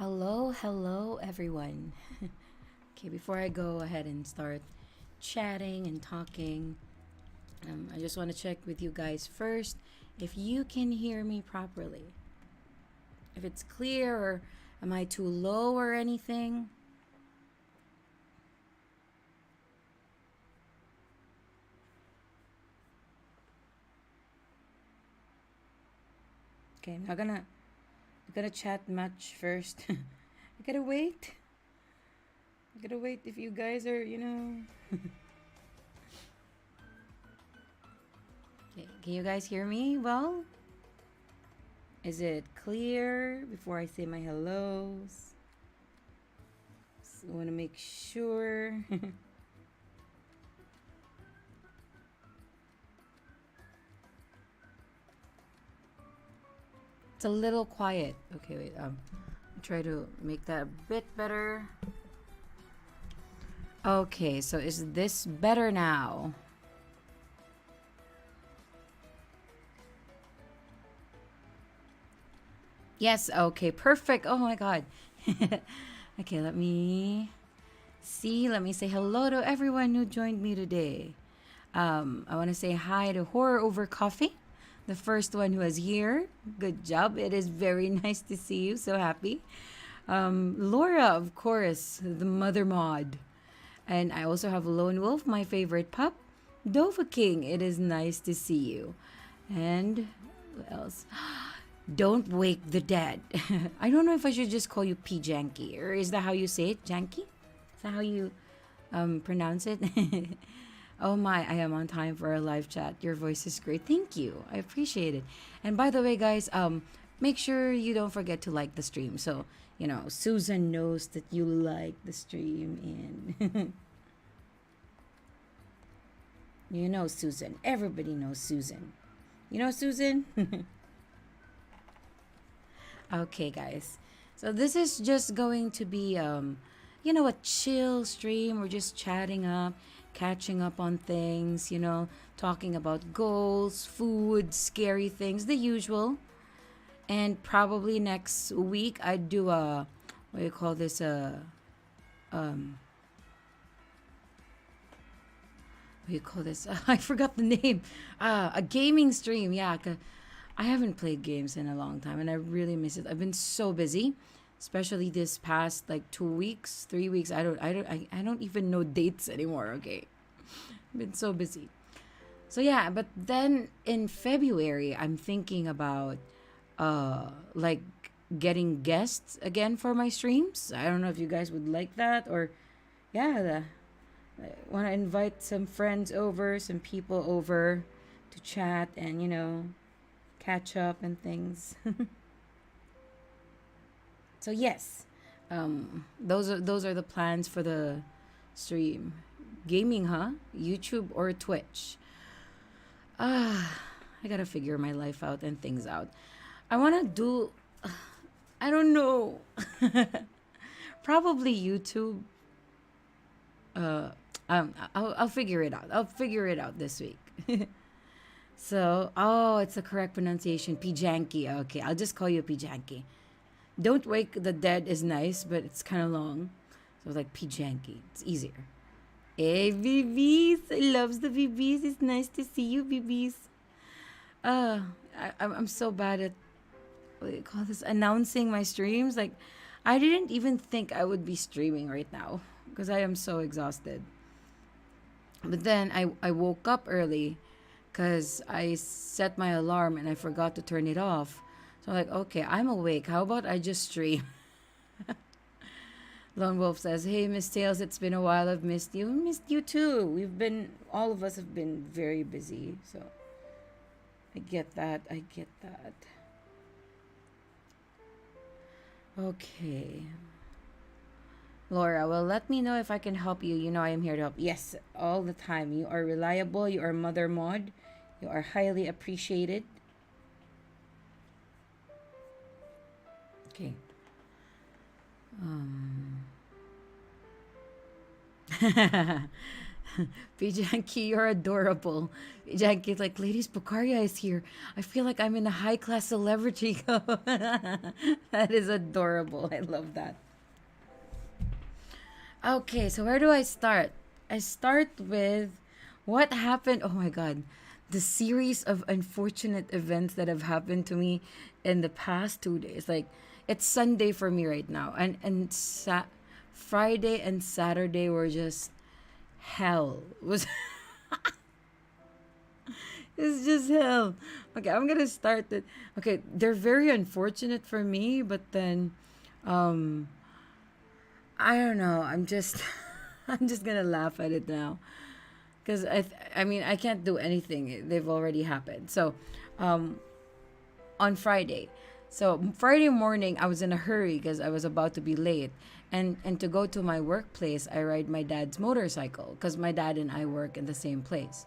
Hello, everyone. Okay, before I go ahead and start chatting and talking, I just want to check with you guys first if you can hear me properly. If it's clear, or am I too low or anything? Okay, I'm not gonna chat much first. I gotta wait. I gotta wait if you guys are. Okay, can you guys hear me well? Is it clear before I say my hellos? So I want to make sure. It's a little quiet. Okay, wait. I'll try to make that a bit better. Okay, so is this better now? Yes, okay, perfect. Oh my god. Okay, let me see. Let me say hello to everyone who joined me today. I want to say hi to Horror Over Coffee, the first one who is here. Good job. It is very nice to see you. So happy. Laura, of course, the mother mod. And I also have Lone Wolf, my favorite pup. Dova King, it is nice to see you. And who else? Don't wake the dead. I don't know if I should just call you P Janky, or is that how you say it? Janky? Is that how you pronounce it? Oh my, I am on time for a live chat. Your voice is great. Thank you. I appreciate it. And by the way, guys, make sure you don't forget to like the stream. So, Susan knows that you like the stream, and Susan. Everybody knows Susan. You know Susan? Okay, guys. So this is just going to be a chill stream. We're just chatting up, catching up on things, talking about goals, food, scary things, the usual. And probably next week I'd do what do you call this, um what do you call this? I forgot the name. A gaming stream. Yeah, I haven't played games in a long time, and I really miss it. I've been so busy, especially this past like 2 weeks, 3 weeks. I don't even know dates anymore. Okay, I've been so busy. So yeah, but then in February, I'm thinking about like getting guests again for my streams. I don't know if you guys would like that, or yeah, I want to invite some friends over, some people over to chat and catch up and things. So yes, those are the plans for the stream. Gaming, huh? YouTube or Twitch? I gotta figure my life out and things out. I wanna do. I don't know. Probably YouTube. Uh, I'll figure it out. I'll figure it out this week. So, oh, it's the correct pronunciation. Pijanki. Okay, I'll just call you Pijanki. Don't Wake the Dead is nice, but it's kind of long. So it's like Pijanki. It's easier. Hey, BBs. Loves the BBs. It's nice to see you, BBs. I'm so bad at, what do you call this? Announcing my streams. Like, I didn't even think I would be streaming right now because I am so exhausted. But then I woke up early because I set my alarm and I forgot to turn it off. So I'm like, okay, I'm awake. How about I just stream? Lone Wolf says, "Hey, Miss Tails, it's been a while. I've missed you. Missed you too. All of us have been very busy. So I get that. I get that. Okay. Laura, well, let me know if I can help you. You know I am here to help. Yes, all the time. You are reliable. You are Mother Mod. You are highly appreciated. Okay. Pijanki, you're adorable. Pijanki's like, ladies, Bukaria is here. I feel like I'm in a high class celebrity. That is adorable. I love that. Okay, so where do I start? I start with what happened. Oh my God. The series of unfortunate events that have happened to me in the past 2 days. Like, it's Sunday for me right now. And Friday and Saturday were just hell. It was it's just hell. Okay, I'm gonna start it. Okay, they're very unfortunate for me, but then um I don't know. I'm just I'm just gonna laugh at it now because I mean I can't do anything. They've already happened. So, um, on Friday, so Friday morning I was in a hurry because I was about to be late, and to go to my workplace I ride my dad's motorcycle because my dad and I work in the same place.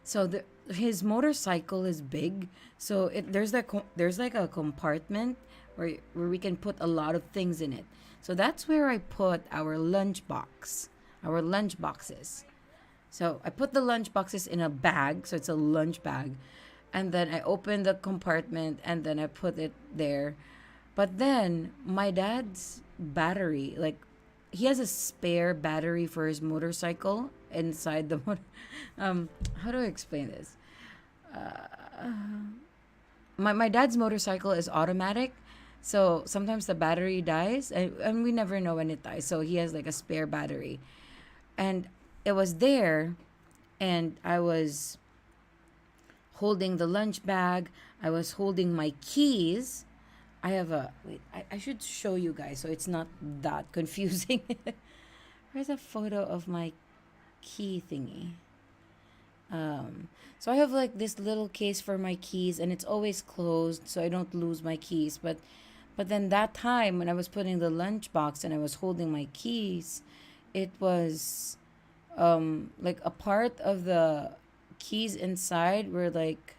So his motorcycle is big. So there's like a compartment where we can put a lot of things in it. So that's where I put our lunch boxes. So I put the lunch boxes in a bag, so it's a lunch bag, and then I open the compartment and then I put it there. But then my dad's battery, like he has a spare battery for his motorcycle inside the how do I explain this? My dad's motorcycle is automatic, so sometimes the battery dies, and we never know when it dies, so he has like a spare battery, and it was there, and I was holding the lunch bag, I was holding my keys. I have a wait, I should show you guys so it's not that confusing. Where's a photo of my key thingy? So I have like this little case for my keys, and it's always closed so I don't lose my keys. But then that time when I was putting the lunchbox and I was holding my keys, it was like a part of the keys inside were like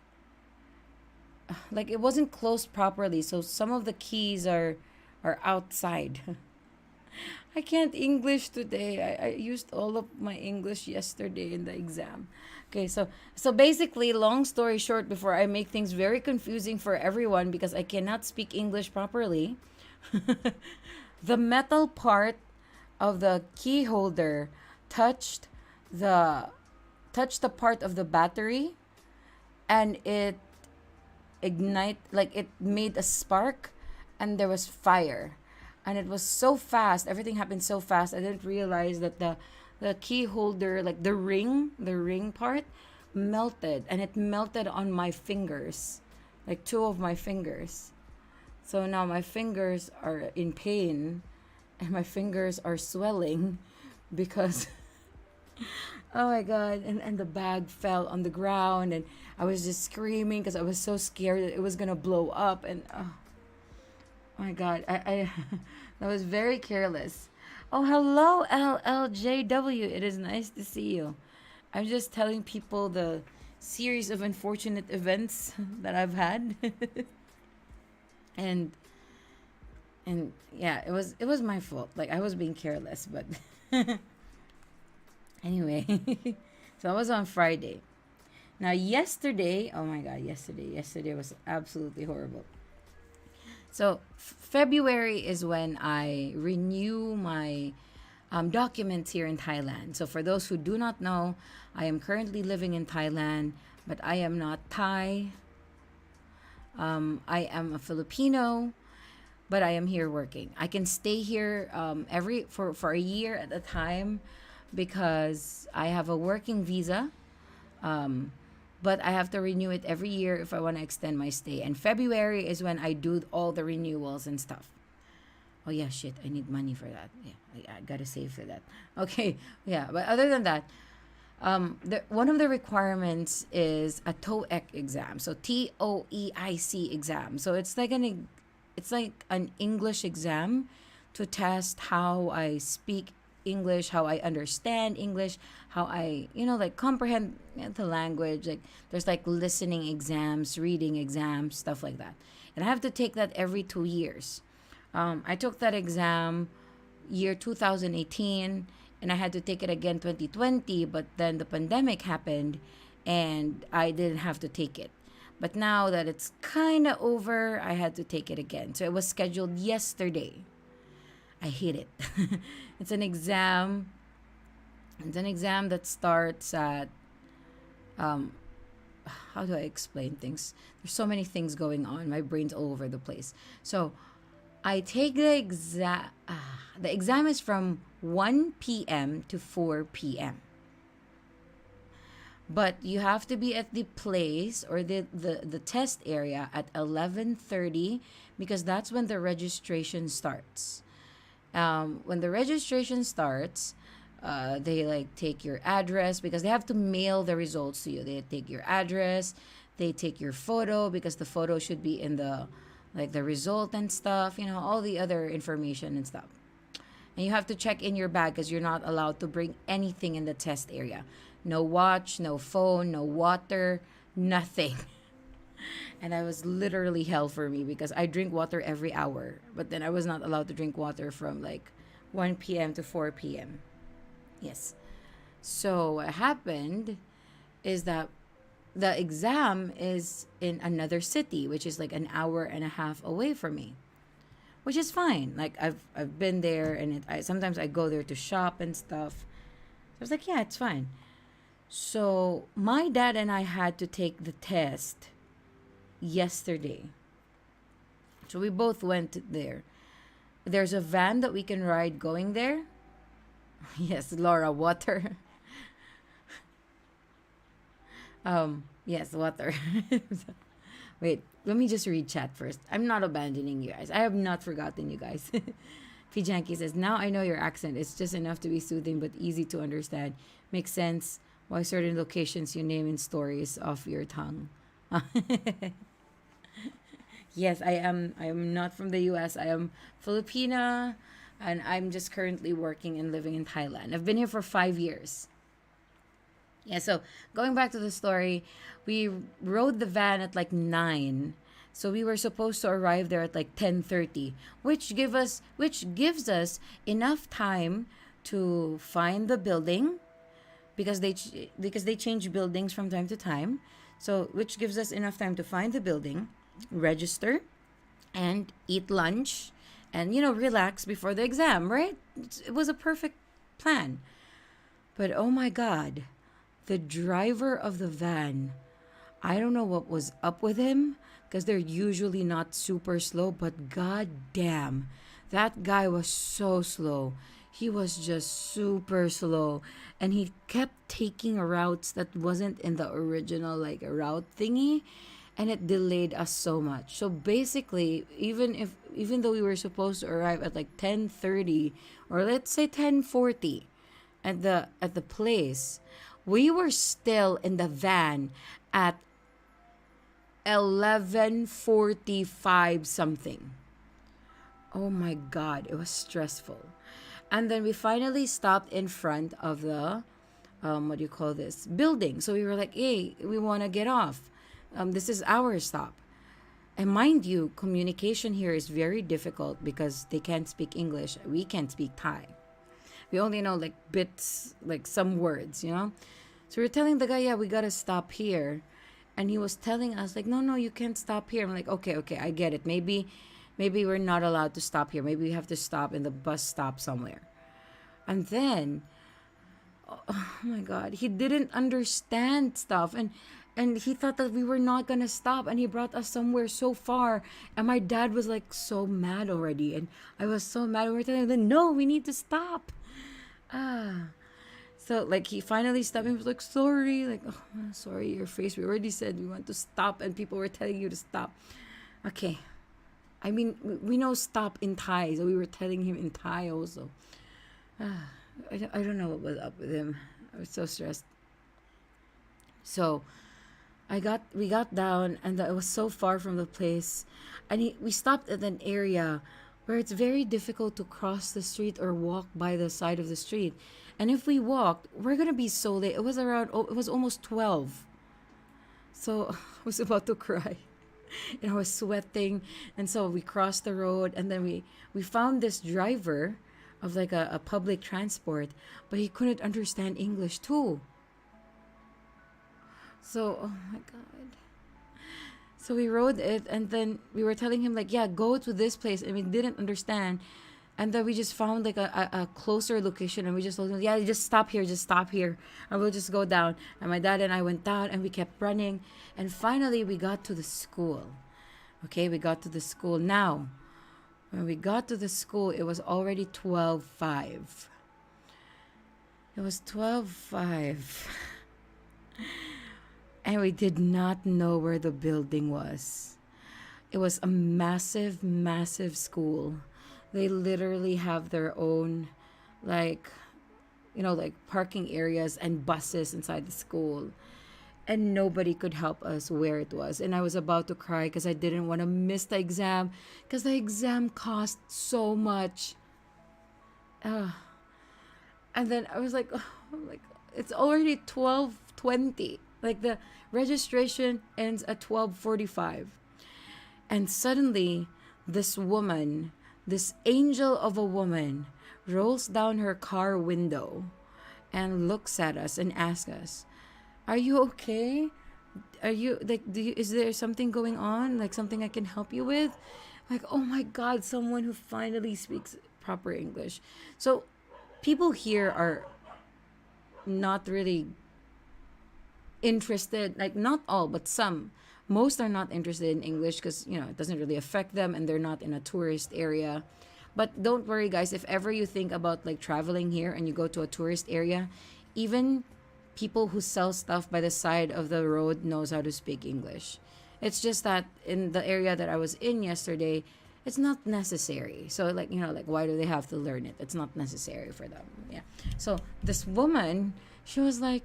it wasn't closed properly, so some of the keys are outside. I can't English today. I used all of my English yesterday in the exam. Okay, so basically, long story short, before I make things very confusing for everyone because I cannot speak English properly, the metal part of the key holder touched the touched the part of the battery, and it like it made a spark, and there was fire, and it was so fast, everything happened so fast. I didn't realize that the key holder, like the ring part, melted, and it melted on my fingers, like two of my fingers. So now my fingers are in pain, and my fingers are swelling because oh my god, and the bag fell on the ground, and I was just screaming because I was so scared that it was gonna blow up. And oh my god, I that was very careless. Oh, hello, LLJW. It is nice to see you. I'm just telling people the series of unfortunate events that I've had. and and yeah, it was my fault. Like I was being careless, but anyway. So I was on Friday. Now yesterday, oh my god, yesterday was absolutely horrible. So February is when I renew my documents here in Thailand. So for those who do not know, I am currently living in Thailand, but I am not Thai. I am a Filipino, but I am here working. I can stay here every for a year at a time because I have a working visa. Um, but I have to renew it every year if I want to extend my stay. And February is when I do all the renewals and stuff. Oh yeah, shit! I need money for that. Yeah, I gotta save for that. Okay, yeah. But other than that, one of the requirements is a TOEIC exam. So TOEIC exam. So it's like an English exam to test how I speak English, how I understand English, how I, like comprehend the language. Like there's like listening exams, reading exams, stuff like that. And I have to take that every 2 years. I took that exam year 2018. and I had to take it again 2020, but then the pandemic happened and I didn't have to take it. But now that it's kind of over, I had to take it again. So it was scheduled yesterday. I hate it. It's an exam. It's an exam that starts at um how do I explain things? There's so many things going on. My brain's all over the place. So I take the exam. The exam is from 1 p.m. to 4 p.m. But you have to be at the place or the test area at 11:30 because that's when the registration starts. When the registration starts, they like take your address because they have to mail the results to you. They take your address, they take your photo because the photo should be in the like the result and stuff, all the other information and stuff. And you have to check in your bag because you're not allowed to bring anything in the test area. No watch, no phone, no water, nothing. And that was literally hell for me because I drink water every hour. But then I was not allowed to drink water from like 1 p.m. to 4 p.m. Yes. So what happened is that the exam is in another city, which is like an hour and a half away from me, which is fine. Like I've been there, and sometimes I go there to shop and stuff. So I was like, yeah, it's fine. So my dad and I had to take the test yesterday. So we both went there. There's a van that we can ride going there. Yes, Laura, water. Yes, water. Wait, let me just read chat first. I'm not abandoning you guys. I have not forgotten you guys. Fijanki says, now I know your accent. It's just enough to be soothing but easy to understand. Makes sense why certain locations you name in stories off your tongue. Yes, I am not from the US. I am Filipina, and I'm just currently working and living in Thailand. I've been here for 5 years. Yeah, so going back to the story, we rode the van at like 9. So we were supposed to arrive there at like 10:30, which gives us enough time to find the building because because they change buildings from time to time. So which gives us enough time to find the building, register, and eat lunch and relax before the exam, right? It was a perfect plan. But oh my god, the driver of the van, I don't know what was up with him because they're usually not super slow, but god damn, that guy was so slow. He was just super slow, and he kept taking routes that wasn't in the original like route thingy, and it delayed us so much. So basically, even though we were supposed to arrive at like 10:30 or let's say 10:40 at the place, we were still in the van at 11:45 something. Oh my god, it was stressful. And then we finally stopped in front of the what do you call this building. So we were like, hey, we want to get off. This is our stop. And mind you, communication here is very difficult because they can't speak English. We can't speak Thai. We only know like bits, like some words. So we're telling the guy, yeah, we gotta stop here. And he was telling us like, no, you can't stop here. I'm like, okay, I get it. Maybe we're not allowed to stop here. Maybe we have to stop in the bus stop somewhere. And then, oh my god, he didn't understand stuff, and he thought that we were not gonna stop, and he brought us somewhere so far, and my dad was like so mad already, and I was so mad. We were telling him, no, we need to stop. So like he finally stopped and was like, sorry, like, oh, sorry, your face. We already said we want to stop, and people were telling you to stop. Okay. I mean, we know stop in Thai, so we were telling him in Thai also. I don't know what was up with him. I was so stressed. So we got down, and it was so far from the place, and we stopped at an area where it's very difficult to cross the street or walk by the side of the street. And if we walked, we're gonna be so late. It was almost 12. So I was about to cry. And I was sweating, and so we crossed the road, and then we found this driver of like a public transport, but he couldn't understand English too. So, oh my god. So we rode it, and then we were telling him like, yeah, go to this place, and we didn't understand. And then we just found like a closer location, and we just told him, yeah, just stop here, and we'll just go down. And my dad and I went down, and we kept running, and finally we got to the school. Okay, we got to the school. Now, when we got to the school, it was already 12:05. It was 12:05. And we did not know where the building was. It was a massive, massive school. They literally have their own, like, like parking areas and buses inside the school. And nobody could help us where it was. And I was about to cry because I didn't want to miss the exam, because the exam cost so much. And then I was like, it's already 12:20. Like the registration ends at 12:45. And suddenly this woman, this angel of a woman, rolls down her car window and looks at us and asks us, "Are you okay? Are you like is there something going on? Like something I can help you with?" Like, oh my god, someone who finally speaks proper English. So people here are not really interested, like not all, but some. Most are not interested in English because, it doesn't really affect them, and they're not in a tourist area. But don't worry, guys, if ever you think about like traveling here and you go to a tourist area, even people who sell stuff by the side of the road knows how to speak English. It's just that in the area that I was in yesterday, it's not necessary. So like, why do they have to learn it? It's not necessary for them. Yeah. So this woman, she was like,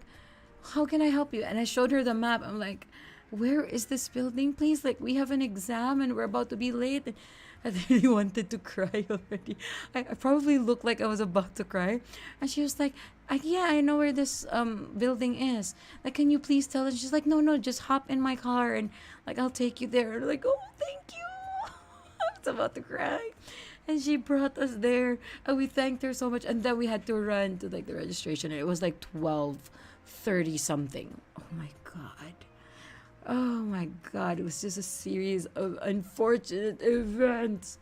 "How can I help you?" And I showed her the map. I'm like, "Where is this building, please? Like, we have an exam and we're about to be late." And I really wanted to cry already. I probably looked like I was about to cry. And she was like, "Yeah, I know where this building is. Like, can you please tell us?" She's like, "No, just hop in my car and like I'll take you there." And I'm like, "Oh, thank you." I was about to cry. And she brought us there, and we thanked her so much. And then we had to run to like the registration, and it was like 12:30 something. Oh my god. Oh my god, it was just a series of unfortunate events.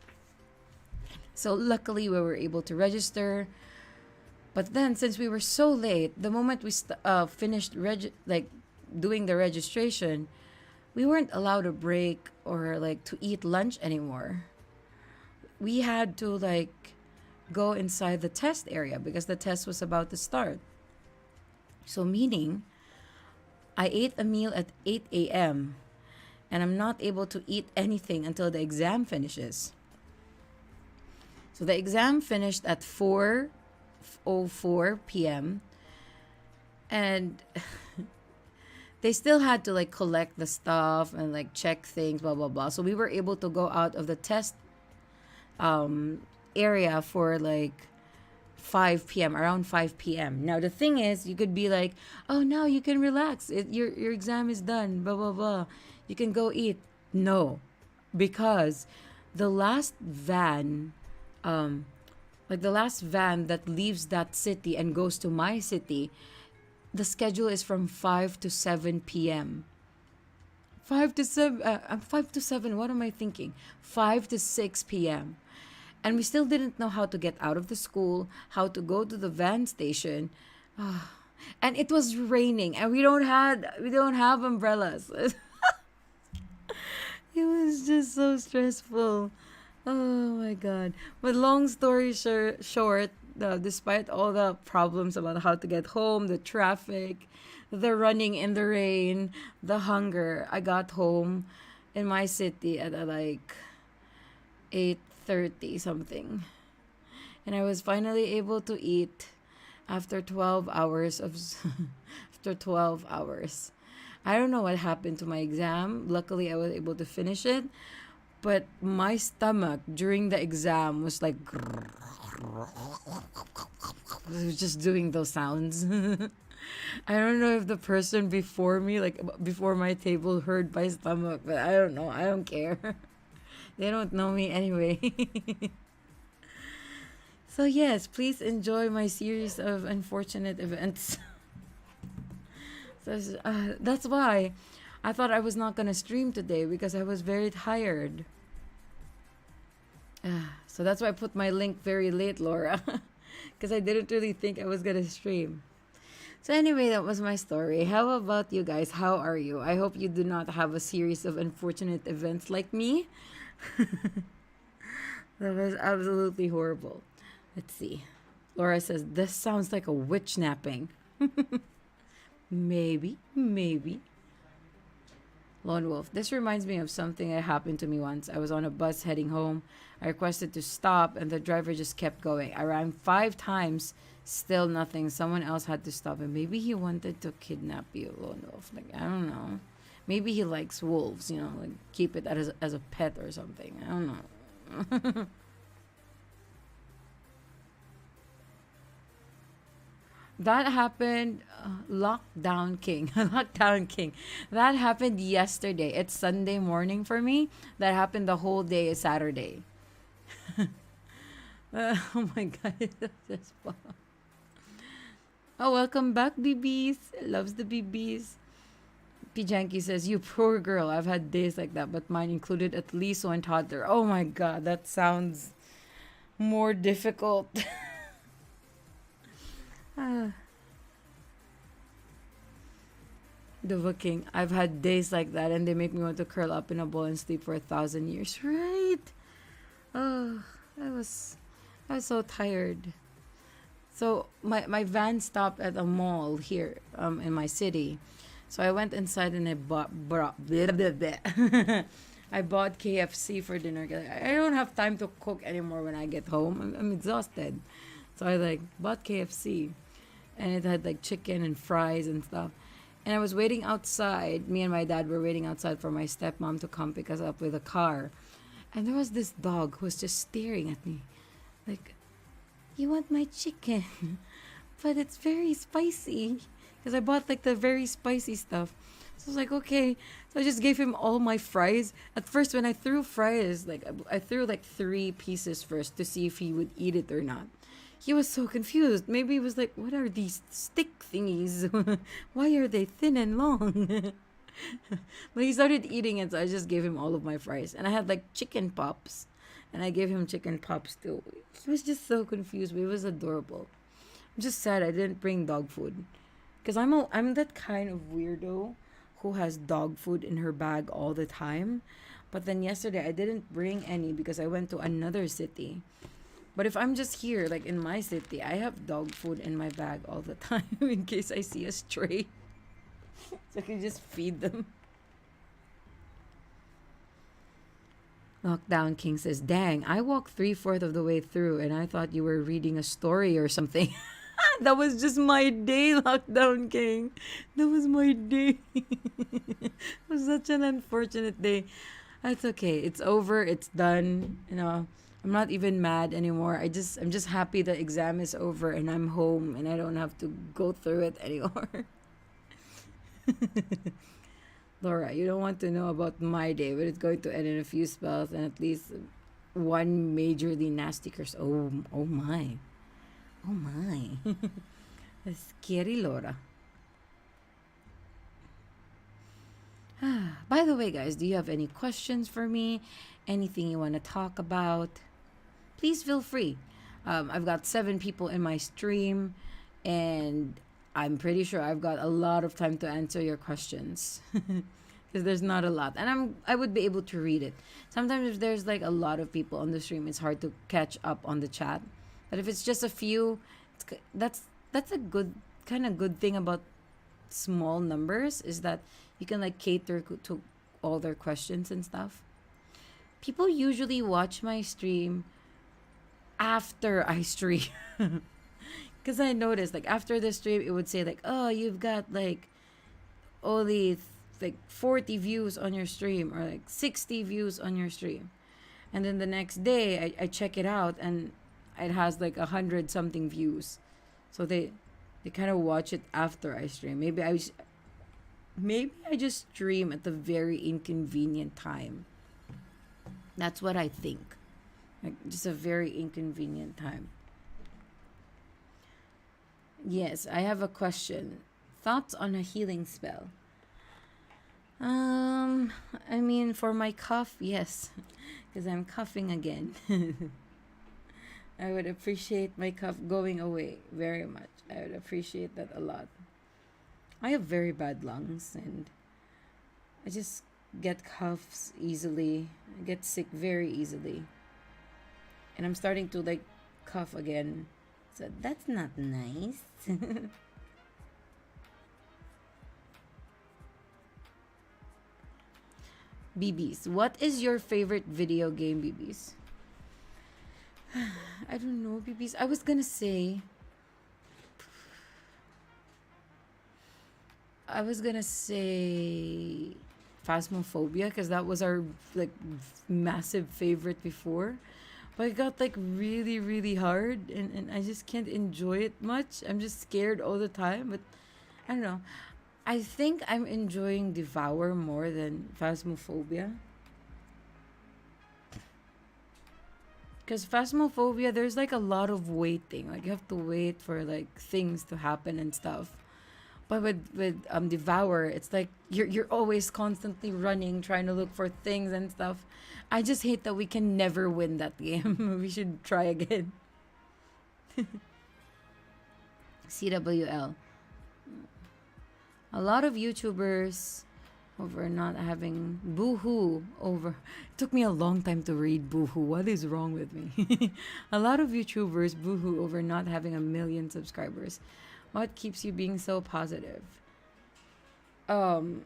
So luckily we were able to register. But then since we were so late, the moment we finished doing the registration, we weren't allowed a break or like to eat lunch anymore. We had to like go inside the test area because the test was about to start. So meaning I ate a meal at 8 a.m. and I'm not able to eat anything until the exam finishes. So the exam finished at 4:04 p.m. and they still had to like collect the stuff and like check things, blah blah blah. So we were able to go out of the test area for like 5 p.m. around 5 p.m. Now the thing is, you could be like, "Oh, now you can relax. Your exam is done. Blah blah blah. You can go eat." No, because the last van, the last van that leaves that city and goes to my city, the schedule is from 5 to 7 p.m. 5 to 7. 5 to 7. What am I thinking? 5 to 6 p.m. And we still didn't know how to get out of the school, how to go to the van station. And it was raining, and we don't have umbrellas. It was just so stressful. Oh my god. But long story short, despite all the problems about how to get home, the traffic, the running in the rain, the hunger, I got home in my city at like 8:30 something. And I was finally able to eat after 12 hours of after 12 hours. I don't know what happened to my exam. Luckily I was able to finish it, but my stomach during the exam was like it was just doing those sounds. I don't know if the person before me, like before my table, heard my stomach, but I don't know. I don't care. They don't know me anyway. So yes, please enjoy my series of unfortunate events. So that's why I thought I was not gonna stream today because I was very tired. So that's why I put my link very late, Laura, because I didn't really think I was gonna stream. So anyway, that was my story. How about you guys? How are you? I hope you do not have a series of unfortunate events like me. That was absolutely horrible. Let's see. Laura says, this sounds like a witch napping. Maybe, maybe. Lone Wolf. This reminds me of something that happened to me once. I was on a bus heading home. I requested to stop, and the driver just kept going. I ran 5 times, still nothing. Someone else had to stop him. Maybe he wanted to kidnap you, Lone Wolf. Like, I don't know. Maybe he likes wolves, you know, like keep it as a pet or something. I don't know. That happened, Lockdown King. Lockdown King. That happened yesterday. It's Sunday morning for me. That happened the whole day is Saturday. Oh my god. That's fun. Oh, welcome back, BBs. Loves the BBs. Pijanki says, you poor girl. I've had days like that, but mine included at least one toddler. Oh my god, that sounds more difficult. Ah. The King. I've had days like that, and they make me want to curl up in a ball and sleep for 1,000 years. Right? Oh, I was so tired. So my van stopped at a mall here, in my city. So I went inside and I bought I bought KFC for dinner. I don't have time to cook anymore when I get home. I'm exhausted. So I like bought KFC, and it had like chicken and fries and stuff. And I was waiting outside. Me and my dad were waiting outside for my stepmom to come pick us up with a car. And there was this dog who was just staring at me. Like, you want my chicken? But it's very spicy. Because I bought like the very spicy stuff. So I was like, okay. So I just gave him all my fries. At first, when I threw fries, like I threw like 3 pieces first to see if he would eat it or not. He was so confused. Maybe he was like, what are these stick thingies? Why are they thin and long? But he started eating it, so I just gave him all of my fries. And I had like chicken pops. And I gave him chicken pops too. He was just so confused, but it was adorable. I'm just sad I didn't bring dog food. Because I'm that kind of weirdo who has dog food in her bag all the time. But then yesterday I didn't bring any because I went to another city. But if I'm just here, like in my city, I have dog food in my bag all the time in case I see a stray. So I can just feed them. Lockdown King says, dang, I walked 3/4 of the way through and I thought you were reading a story or something. That was just my day, Lockdown King. That was my day. It was such an unfortunate day. It's okay. It's over. It's done. You know, I'm not even mad anymore. I'm just happy the exam is over and I'm home and I don't have to go through it anymore. Laura, you don't want to know about my day, but it's going to end in a few spells and at least one majorly nasty curse. Oh my. Oh my. That's scary, Laura. By the way, guys, do you have any questions for me? Anything you want to talk about? Please feel free. I've got 7 people in my stream, and I'm pretty sure I've got a lot of time to answer your questions. Because there's not a lot, and I would be able to read it. Sometimes if there's like a lot of people on the stream, it's hard to catch up on the chat. But if it's just a few, that's a good kind of good thing about small numbers is that you can like cater to all their questions and stuff. People usually watch my stream after I stream. Because I noticed like after the stream it would say like, oh, you've got like only like 40 views on your stream or like 60 views on your stream. And then the next day I check it out and it has like 100 something views. So they kind of watch it after I stream. Maybe I just stream at the very inconvenient time. That's what I think. Like just a very inconvenient time. Yes, I have a question. Thoughts on a healing spell? I mean, for my cough, yes, because I'm coughing again. I would appreciate my cough going away very much. I would appreciate that a lot. I have very bad lungs, and I just get coughs easily. I get sick very easily. And I'm starting to like cough again. So that's not nice. BBs, what is your favorite video game, BBs? I don't know, BBs. I was gonna say. Phasmophobia, because that was our like massive favorite before. But it got like really, really hard, and I just can't enjoy it much. I'm just scared all the time. But I don't know. I think I'm enjoying Devour more than Phasmophobia. Because Phasmophobia, there's like a lot of waiting. Like you have to wait for like things to happen and stuff. But with Devour, it's like you're always constantly running, trying to look for things and stuff. I just hate that we can never win that game. We should try again. CWL. A lot of YouTubers over not having boohoo over. It took me a long time to read boohoo. What is wrong with me? A lot of YouTubers boohoo over not having 1 million subscribers. What keeps you being so positive? I don't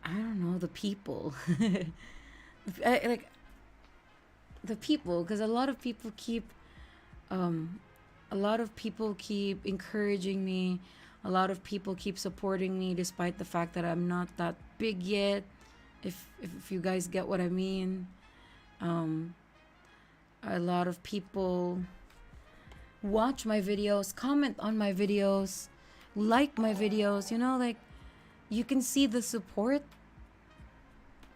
know, the people. Like the people, because a lot of people keep encouraging me. A lot of people keep supporting me despite the fact that I'm not that big yet. If you guys get what I mean. A lot of people watch my videos, comment on my videos, like my videos, like you can see the support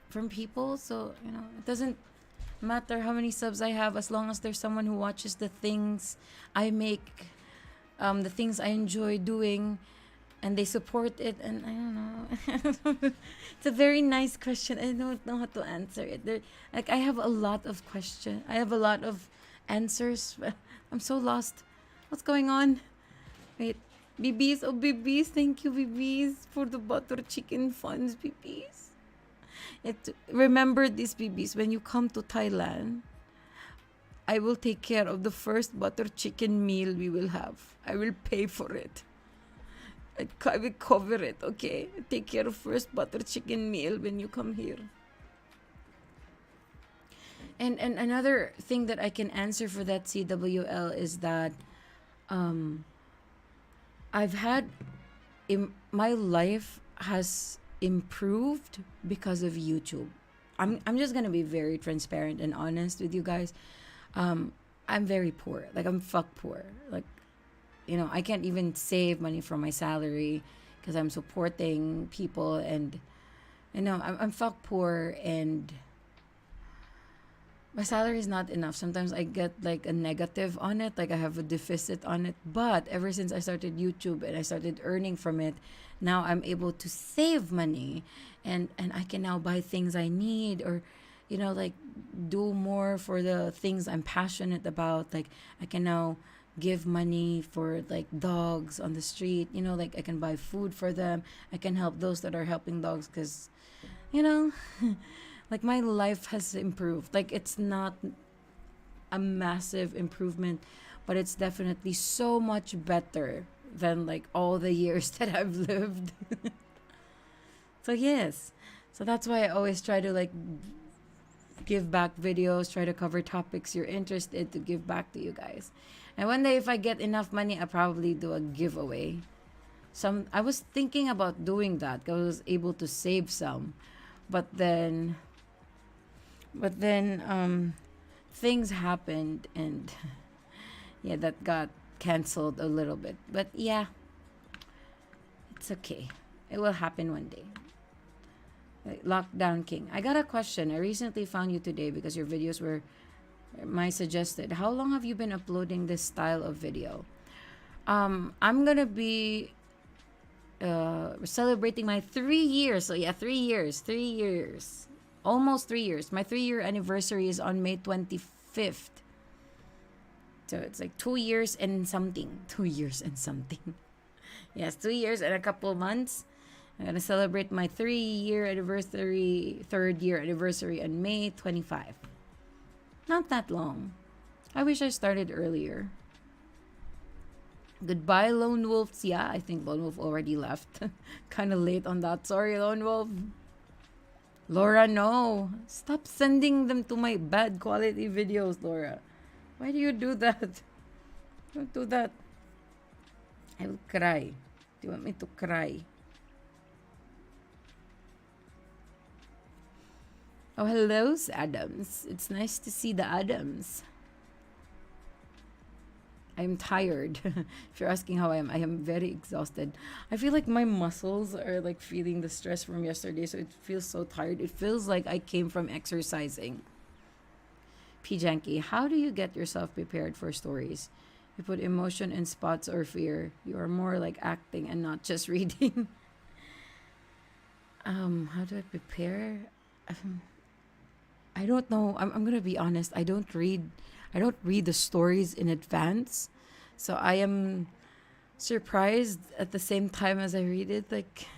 from people. So, it doesn't matter how many subs I have as long as there's someone who watches the things I make, the things I enjoy doing, and they support it. And I don't know. It's a very nice question. I don't know how to answer it. Like I have a lot of questions. I have a lot of answers. I'm so lost. What's going on? Wait. BBs, oh BBs, thank you BBs for the butter chicken funds, BBs. Remember this, BBs, when you come to Thailand, I will take care of the first butter chicken meal we will have. I will pay for it. I will cover it, okay? Take care of first butter chicken meal when you come here. And another thing that I can answer for that, CWL, is that I've had my life has improved because of YouTube. I'm just gonna be very transparent and honest with you guys. I'm very poor. Like I'm fuck poor. Like I can't even save money from my salary because I'm supporting people, and I'm fuck poor, and my salary is not enough. Sometimes I get like a negative on it, like I have a deficit on it. But ever since I started YouTube and I started earning from it, now I'm able to save money, and I can now buy things I need, or like do more for the things I'm passionate about. Like I can now give money for like dogs on the street, like I can buy food for them. I can help those that are helping dogs, because like my life has improved. Like it's not a massive improvement, but it's definitely so much better than like all the years that I've lived. So yes, so that's why I always try to like give back videos, try to cover topics you're interested to give back to you guys. And one day if I get enough money, I'll probably do a giveaway. I was thinking about doing that because I was able to save some, but then things happened, and yeah, that got canceled a little bit. But yeah, it's okay. It will happen one day. Like, Lockdown King, I got a question. I recently found you today because your videos were my suggested. How long have you been uploading this style of video? I'm gonna be celebrating my 3 years. So yeah, 3 years, 3 years, almost 3 years. My 3 year anniversary is on May 25th. So it's like 2 years and something. 2 years and something. Yes, 2 years and a couple of months. I'm gonna celebrate my 3 year anniversary, third year anniversary on May 25. Not that long. I wish I started earlier. Goodbye, Lone Wolves. Yeah, I think Lone Wolf already left. Kind of late on that. Sorry, Lone Wolf. Laura, no. Stop sending them to my bad quality videos, Laura. Why do you do that? Don't do that. I will cry. Do you want me to cry? Oh, hello, Adams. It's nice to see the Adams. I'm tired. If you're asking how I am very exhausted. I feel like my muscles are like feeling the stress from yesterday, so it feels so tired. It feels like I came from exercising. P. Janky, how do you get yourself prepared for stories? You put emotion in spots or fear. You are more like acting and not just reading. How do I prepare? I don't know. I'm gonna be honest. I don't read the stories in advance, so I am surprised at the same time as I read it. Like,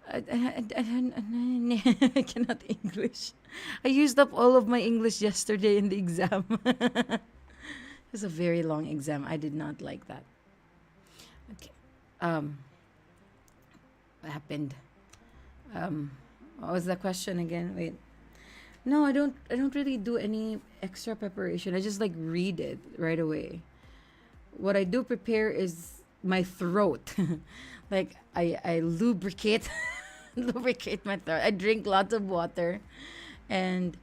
I cannot English. I used up all of my English yesterday in the exam. It was a very long exam. I did not like that. Okay. What happened? What was the question again? Wait. No, I don't really do any extra preparation. I just like read it right away. What I do prepare is my throat. Like I lubricate lubricate my throat. I drink lots of water and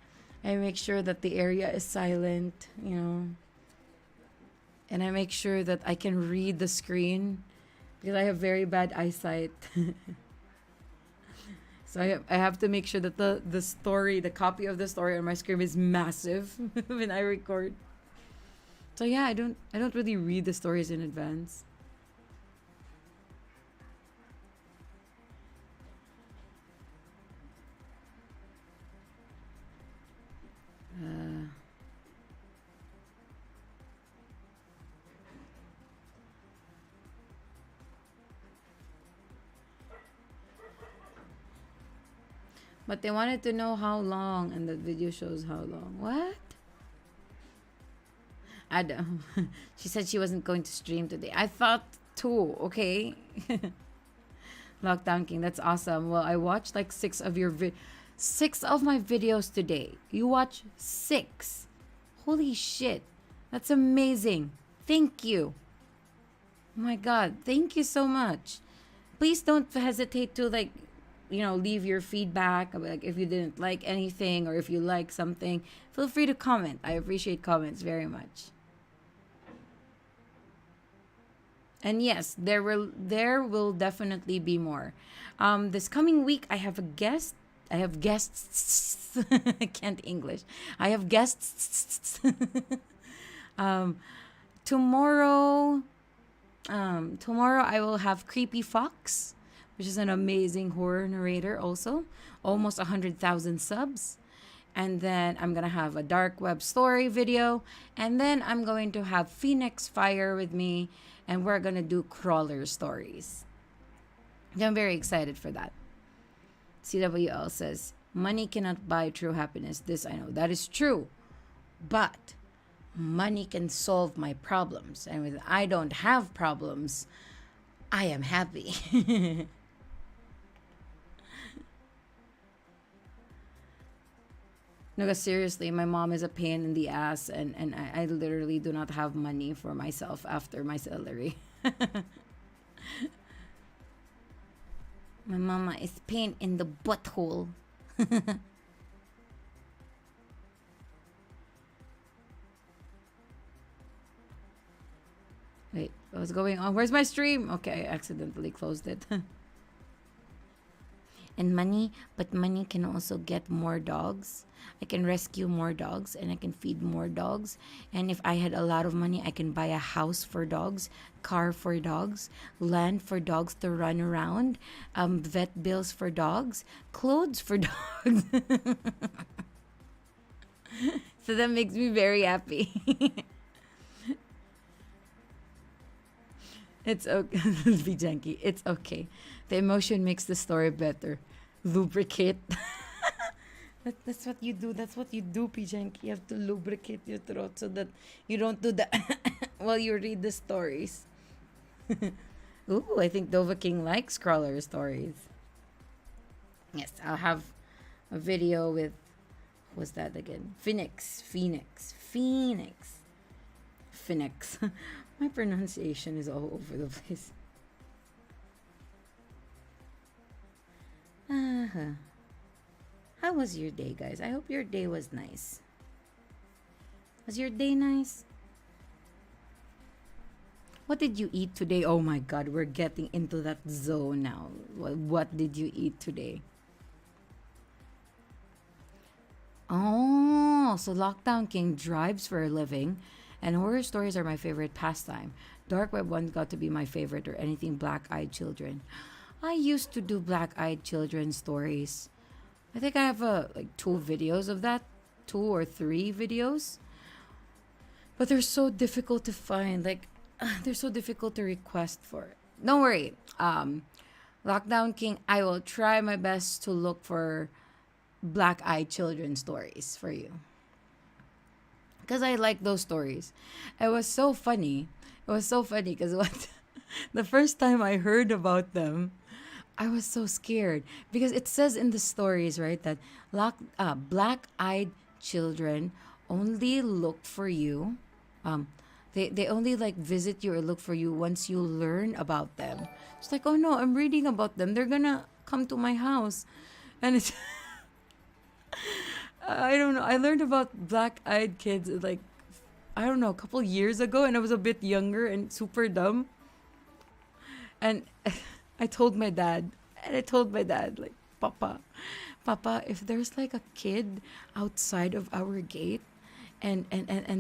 I make sure that the area is silent, you know. And I make sure that I can read the screen because I have very bad eyesight. So I have to make sure that the story, the copy of the story on my screen is massive when I record. So yeah, I don't really read the stories in advance. But they wanted to know how long, and the video shows how long. What? I don't. She said she wasn't going to stream today. I thought too. Okay. Lockdown King, that's awesome. Well, I watched like 6 of my videos today. You watch 6. Holy shit. That's amazing. Thank you. Oh my god. Thank you so much. Please don't hesitate to like, leave your feedback. Like if you didn't like anything or if you like something, feel free to comment. I appreciate comments very much. And yes, there will definitely be more. This coming week, I have a guest. I have guests. I can't English. I have guests. Tomorrow, tomorrow I will have Creepy Fox, which is an amazing horror narrator. Also, almost 100,000 subs. And then I'm gonna have a dark web story video, and then I'm going to have Phoenix Fire with me, and we're gonna do crawler stories. I'm very excited for that. CWL says, money cannot buy true happiness. This I know. That is true. But money can solve my problems. And when I don't have problems, I am happy. No, because seriously, my mom is a pain in the ass, and I literally do not have money for myself after my salary. My mama is pain in the butthole. Wait, what's going on? Where's my stream? Okay, I accidentally closed it. and money, but money can also get more dogs. I can rescue more dogs and I can feed more dogs. And if I had a lot of money, I can buy a house for dogs, car for dogs, land for dogs to run around, vet bills for dogs, clothes for dogs. So that makes me very happy. It's okay. Be janky. It's okay. The emotion makes the story better. Lubricate. That's what you do. That's what you do, Pijanki. You have to lubricate your throat so that you don't do that while you read the stories. Ooh, I think Dova King likes crawler stories. Yes, I'll have a video with, what's that again? Phoenix. My pronunciation is all over the place. Uh-huh. How was your day, guys? I hope your day was nice. Was your day nice? What did you eat today? Oh my god, we're getting into that zone now. What did you eat today? Oh, so Lockdown King drives for a living, and horror stories are my favorite pastime. Dark Web once got to be my favorite, or anything Black Eyed Children. I used to do Black Eyed Children stories. I think I have like 2 videos of that, 2 or 3 videos. But they're so difficult to find. Like, they're so difficult to request for. Don't worry. Lockdown King, I will try my best to look for Black Eyed Children stories for you. Because I like those stories. It was so funny. Because what the first time I heard about them, I was so scared because it says in the stories, right, that black-eyed children only look for you. They only like visit you or look for you once you learn about them. It's like, oh no, I'm reading about them. They're gonna come to my house, and it's I don't know. I learned about black-eyed kids like, I don't know, a couple years ago, and I was a bit younger and super dumb. And I told my dad, like, Papa, if there's like a kid outside of our gate and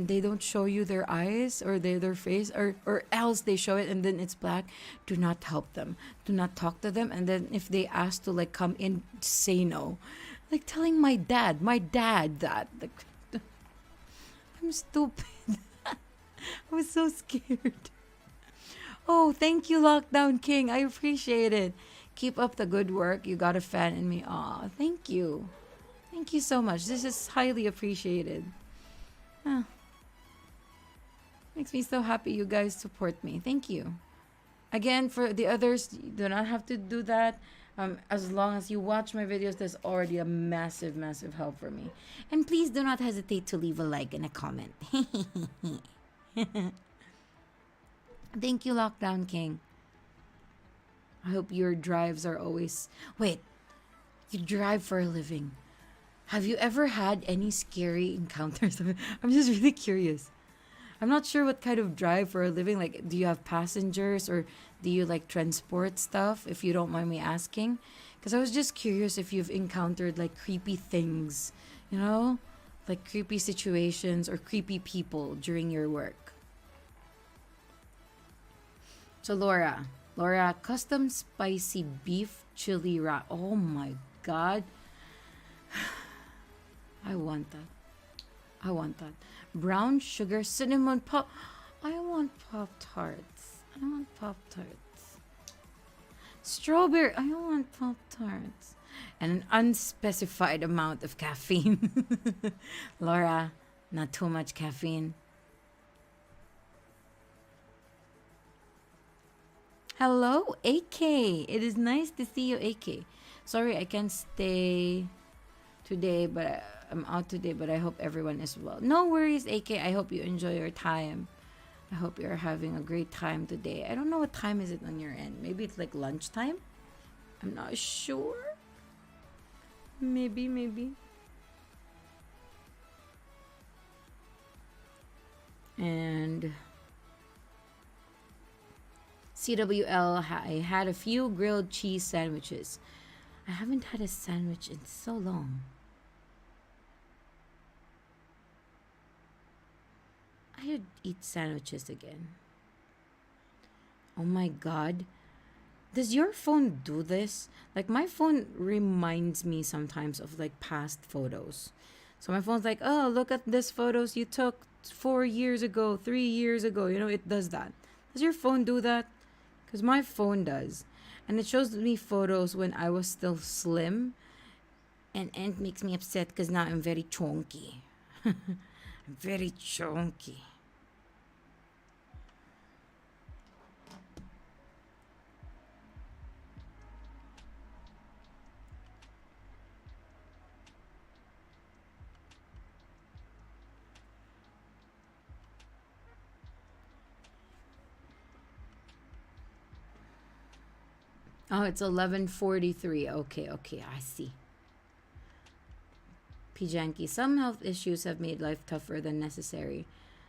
they don't show you their eyes or their face, or else they show it and then it's black, do not help them. Do not talk to them. And then if they ask to like come in, say no. Like telling my dad that. Like, I'm stupid. I was so scared. Oh, thank you, Lockdown King. I appreciate it. Keep up the good work. You got a fan in me. Aw, thank you. Thank you so much. This is highly appreciated. Ah, makes me so happy you guys support me. Thank you. Again, for the others, you do not have to do that. As long as you watch my videos, that's already a massive, massive help for me. And please do not hesitate to leave a like and a comment. Thank you, Lockdown King. I hope your drives are always... Wait, you drive for a living. Have you ever had any scary encounters? I'm just really curious. I'm not sure what kind of drive for a living. Like, do you have passengers or do you like transport stuff? If you don't mind me asking. Because I was just curious if you've encountered like creepy things, you know? Like creepy situations or creepy people during your work. So Laura, custom spicy beef chili wrap. Oh my god. I want that. Brown sugar cinnamon pop. I want Pop-Tarts. Strawberry. I want Pop-Tarts. And an unspecified amount of caffeine. Laura, not too much caffeine. Hello, AK. It is nice to see you, AK. Sorry, I can't stay today, but I'm out today, but I hope everyone is well. No worries, AK. I hope you enjoy your time. I hope you're having a great time today. I don't know what time is it on your end. Maybe it's like lunchtime? I'm not sure. Maybe. And CWL, I had a few grilled cheese sandwiches. I haven't had a sandwich in so long. I should eat sandwiches again. Oh my god. Does your phone do this? Like, my phone reminds me sometimes of like past photos. So my phone's like, oh, look at this photos you took 4 years ago, 3 years ago. You know, it does that. Does your phone do that? Because my phone does. And it shows me photos when I was still slim. And it makes me upset because now I'm very chunky. I'm very chunky. Oh, it's 11:43. Okay, I see. Pijanki, some health issues have made life tougher than necessary.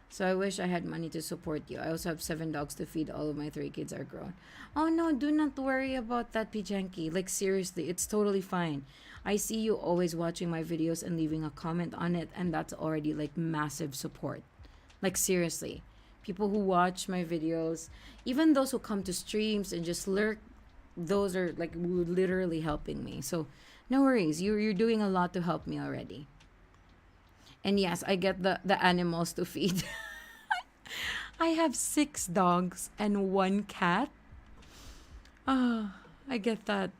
So I wish I had money to support you. I also have 7 dogs to feed. All of my 3 kids are grown. Oh no, do not worry about that, Pijanki. Like, seriously, it's totally fine. I see you always watching my videos and leaving a comment on it, and that's already like massive support. Like, seriously. People who watch my videos, even those who come to streams and just lurk, those are like literally helping me. So no worries, you're doing a lot to help me already. And yes, I get the animals to feed. I have 6 dogs and 1 cat. Ah, I get that.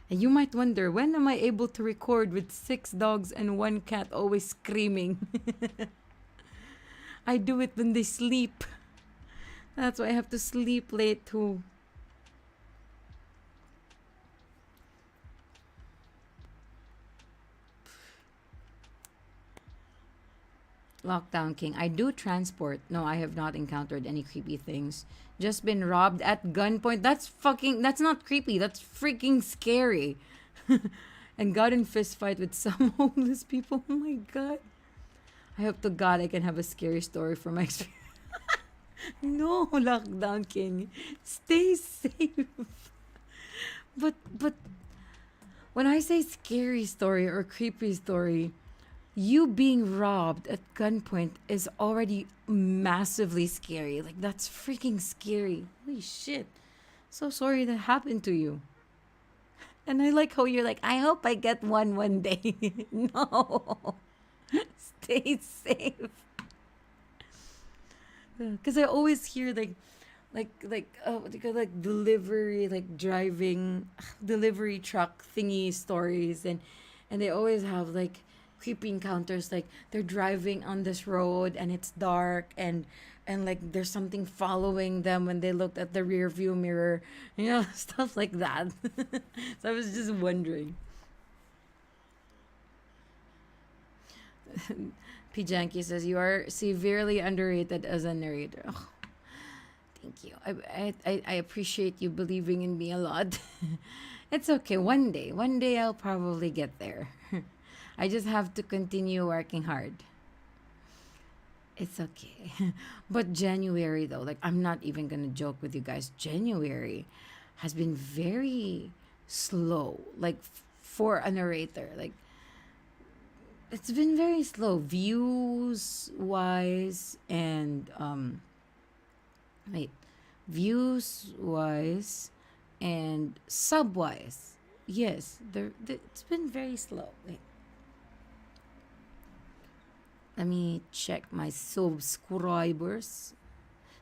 And you might wonder, when am I able to record with 6 dogs and 1 cat always screaming? I do it when they sleep. That's why I have to sleep late too. Lockdown King. I do transport. No, I have not encountered any creepy things. Just been robbed at gunpoint. That's not creepy. That's freaking scary. And got in fist fight with some homeless people. Oh my god. I hope to God I can have a scary story from my experience. No, Lockdown King. Stay safe. But when I say scary story or creepy story, you being robbed at gunpoint is already massively scary. Like, that's freaking scary. Holy shit. So sorry that happened to you. And I like how you're like, I hope I get one day. No. Stay safe. Because I always hear what do you call, like delivery, like driving delivery truck thingy stories, and they always have like creepy encounters, like they're driving on this road and it's dark, and like there's something following them when they looked at the rear view mirror, stuff like that. So I was just wondering. Pijanki says you are severely underrated as a narrator. Oh, thank you. I appreciate you believing in me a lot. It's okay. One day I'll probably get there. I just have to continue working hard. It's okay. But January, though, like, I'm not even gonna joke with you guys. January has been very slow, like, for a narrator. Like, it's been very slow, views wise, and wait, views wise and sub wise. Yes, it's been very slow. Wait, let me check my subscribers.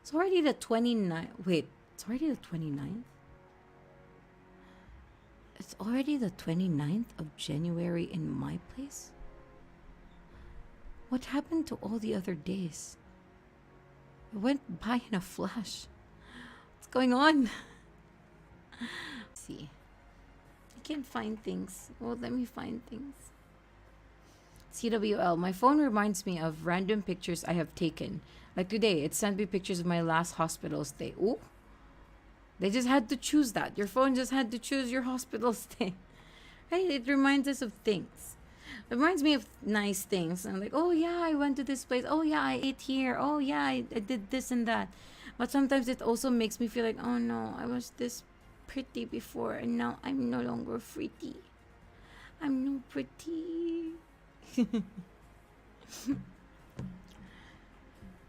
It's already the 29th. Wait, it's already the 29th? It's already the 29th of January in my place? What happened to all the other days? It went by in a flash. What's going on? Let's see. I can't find things. Well, let me find things. CWL. My phone reminds me of random pictures I have taken. Like today, it sent me pictures of my last hospital stay. Ooh. They just had to choose that. Your phone just had to choose your hospital stay. Right? It reminds us of things. It reminds me of nice things. I'm like, oh yeah, I went to this place. Oh yeah, I ate here. Oh yeah, I did this and that. But sometimes it also makes me feel like, oh no, I was this pretty before, and now I'm no longer pretty. I'm no pretty.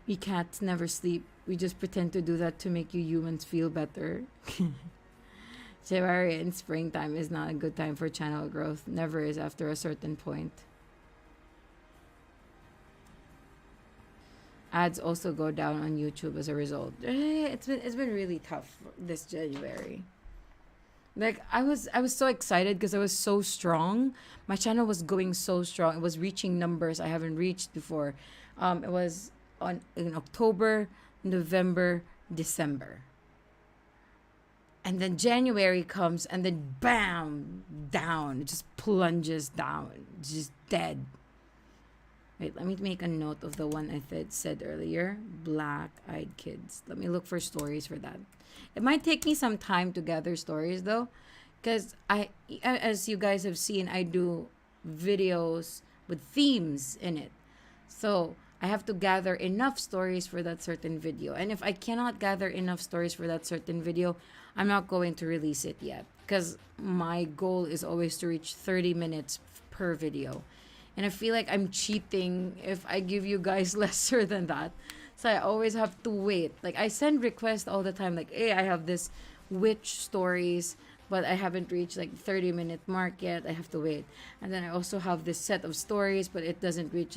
We cats never sleep. We just pretend to do that to make you humans feel better. January in springtime is not a good time for channel growth. Never is after a certain point. Ads also go down on YouTube as a result. It's been really tough this January. Like I was so excited because I was so strong. My channel was going so strong. It was reaching numbers I haven't reached before. It was in October, November, December. And then January comes and then bam, down. It just plunges down. Just dead. Wait, let me make a note of the one I said earlier. Black-eyed kids. Let me look for stories for that. It might take me some time to gather stories though. Because as you guys have seen, I do videos with themes in it. So I have to gather enough stories for that certain video. And if I cannot gather enough stories for that certain video, I'm not going to release it yet. Because my goal is always to reach 30 minutes per video. And I feel like I'm cheating if I give you guys lesser than that. So I always have to wait. Like I send requests all the time. Like, hey, I have this witch stories, but I haven't reached like 30-minute mark yet. I have to wait. And then I also have this set of stories, but it doesn't reach.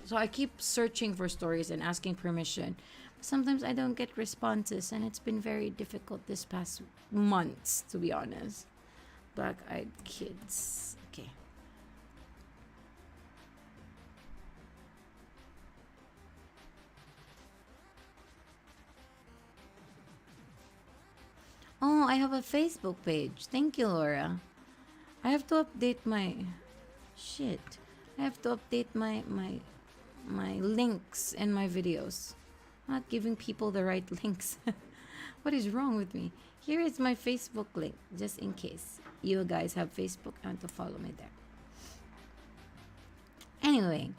So I keep searching for stories and asking permission. Sometimes I don't get responses, and it's been very difficult this past months, to be honest. Black-eyed kids. Okay. Oh, I have a Facebook page. Thank you, Laura. I have to update my shit. I have to update my links in my videos. I'm not giving people the right links. What is wrong with me? Here is my Facebook link, just in case you guys have Facebook and to follow me there. Anyway,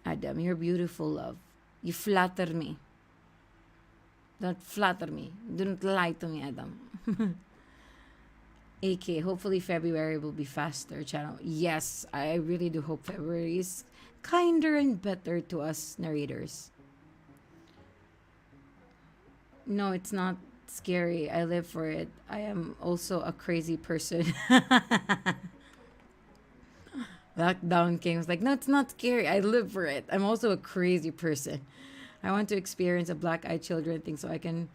Adam, you're beautiful, love. You flatter me. Don't flatter me. Don't lie to me, Adam. AK, hopefully February will be faster, channel. Yes, I really do hope February is kinder and better to us narrators. No, it's not scary. I live for it. I am also a crazy person. Lockdown King was like, no, it's not scary. I live for it. I'm also a crazy person. I want to experience a black-eyed children thing so I can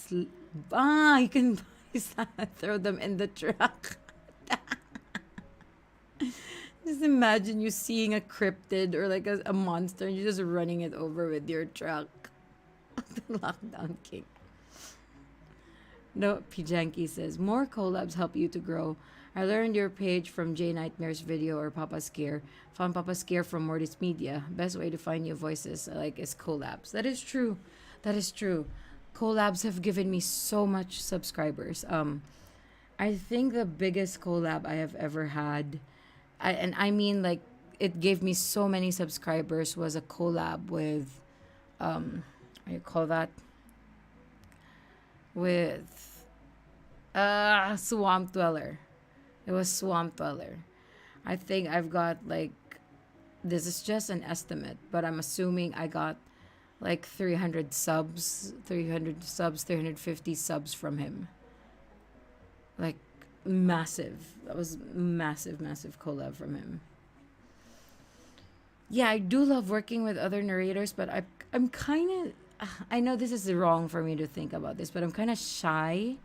you can throw them in the truck. Just imagine you seeing a cryptid or like a monster and you're just running it over with your truck. The Lockdown King. No, Pijanki says, more collabs help you to grow. I learned your page from J Nightmare's video or Papa Scare. Found Papa Scare from Mortis Media. Best way to find new voices I like is collabs. That is true. That is true. Collabs have given me so much subscribers. I think the biggest collab I have ever had, I mean like it gave me so many subscribers, was a collab with what do you call that? With Swamp Dweller. It was Swamp Dweller. I think I've got like, this is just an estimate, but I'm assuming I got like 300 subs, 350 subs from him. Like massive. That was massive collab from him. Yeah, I do love working with other narrators, but I'm kind of, I know this is wrong for me to think about this, but I'm kind of shy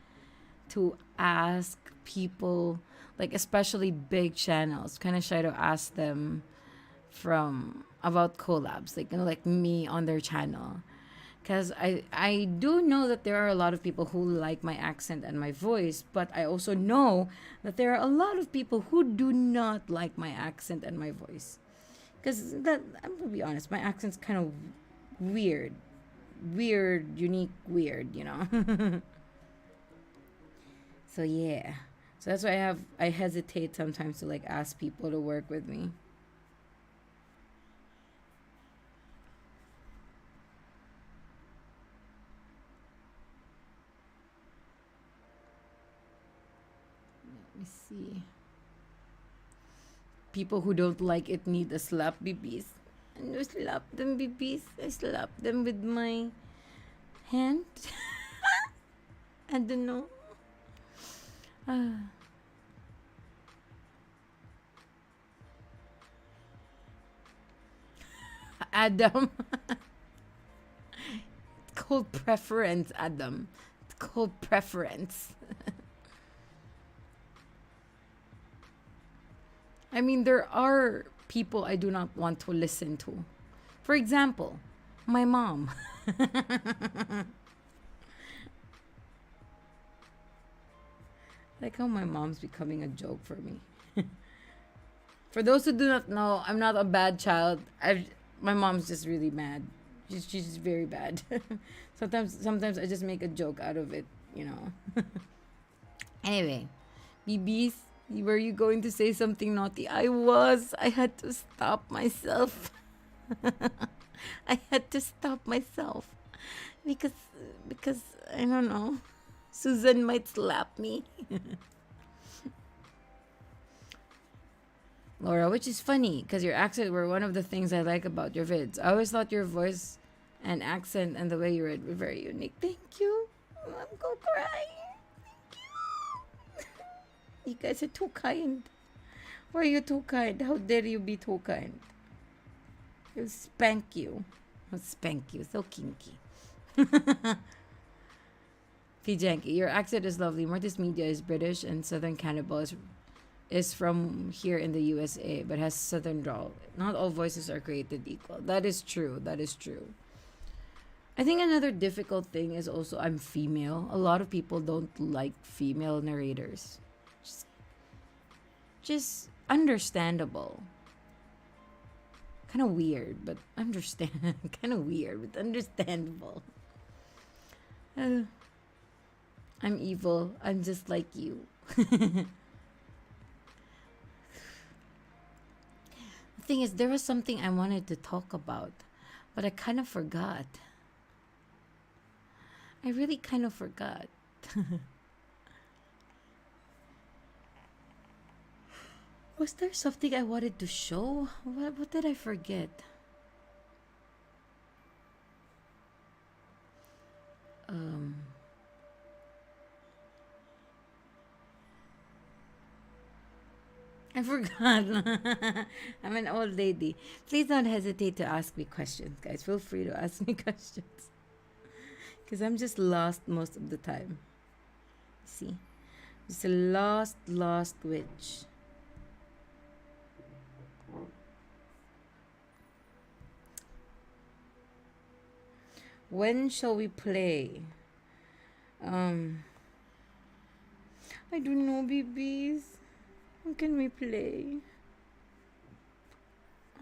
to ask people, like especially big channels, kind of shy to ask them about collabs, like, you know, like me on their channel, because I do know that there are a lot of people who like my accent and my voice, but I also know that there are a lot of people who do not like my accent and my voice, because that, I'm gonna be honest, my accent's kind of weird, unique, weird, you know. So yeah, so that's why I hesitate sometimes to like ask people to work with me. me see. People who don't like it need a slap, BBs. And you slap them, BBs. I slap them with my hand. I don't know. Adam. It's called preference, Adam. It's called preference. I mean, there are people I do not want to listen to. For example, my mom. Like how my mom's becoming a joke for me. For those who do not know, I'm not a bad child. My mom's just really mad. She's just very bad. Sometimes I just make a joke out of it, you know. Anyway, BBs, were you going to say something naughty? I was. I had to stop myself. I had to stop myself because I don't know. Susan might slap me. Laura, which is funny because your accent were one of the things I like about your vids. I always thought your voice and accent and the way you read were very unique. Thank you. I'm gonna cry. Thank you. You guys are too kind. Why are you too kind? How dare you be too kind? I'll spank you. I'll spank you. So kinky. Fijanki, your accent is lovely. Mortis Media is British and Southern Cannibal is from here in the USA, but has Southern drawl. Not all voices are created equal. That is true. That is true. I think another difficult thing is also I'm female. A lot of people don't like female narrators. Just understandable. Kind of weird, but understand. Kind of weird, but understandable. I'm evil. I'm just like you. The thing is, there was something I wanted to talk about, but I kind of forgot. I really kind of forgot. Was there something I wanted to show? What did I forget? I forgot. I'm an old lady. Please don't hesitate to ask me questions, guys. Feel free to ask me questions. Because I'm just lost most of the time. See? Just a lost witch. When shall we play? I don't know, babies. When can we play?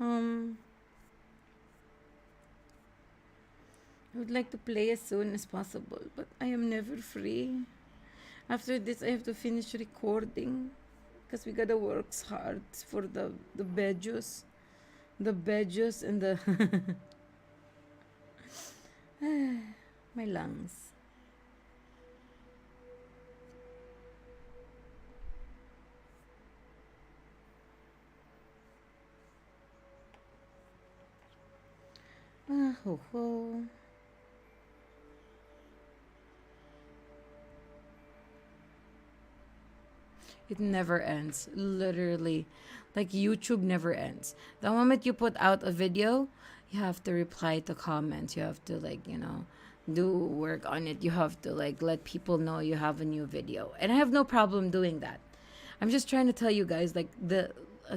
I would like to play as soon as possible, but I am never free. After this, I have to finish recording because we gotta work hard for the badges, and the my lungs. Ho ho. It never ends. Literally. Like YouTube never ends. The moment you put out a video, you have to reply to comments. You have to do work on it. You have to let people know you have a new video. And I have no problem doing that. I'm just trying to tell you guys the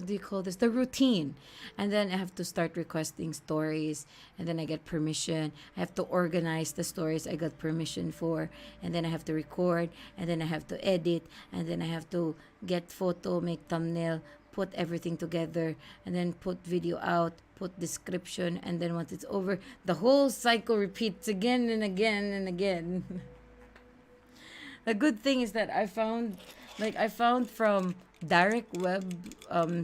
do you call this, the routine. And then I have to start requesting stories, and then I get permission. I have to organize the stories I got permission for, and then I have to record, and then I have to edit, and then I have to get photo, make thumbnail, put everything together, and then put video out, put description, and then once it's over, the whole cycle repeats again and again and again. The good thing is that I found from Derek Webb,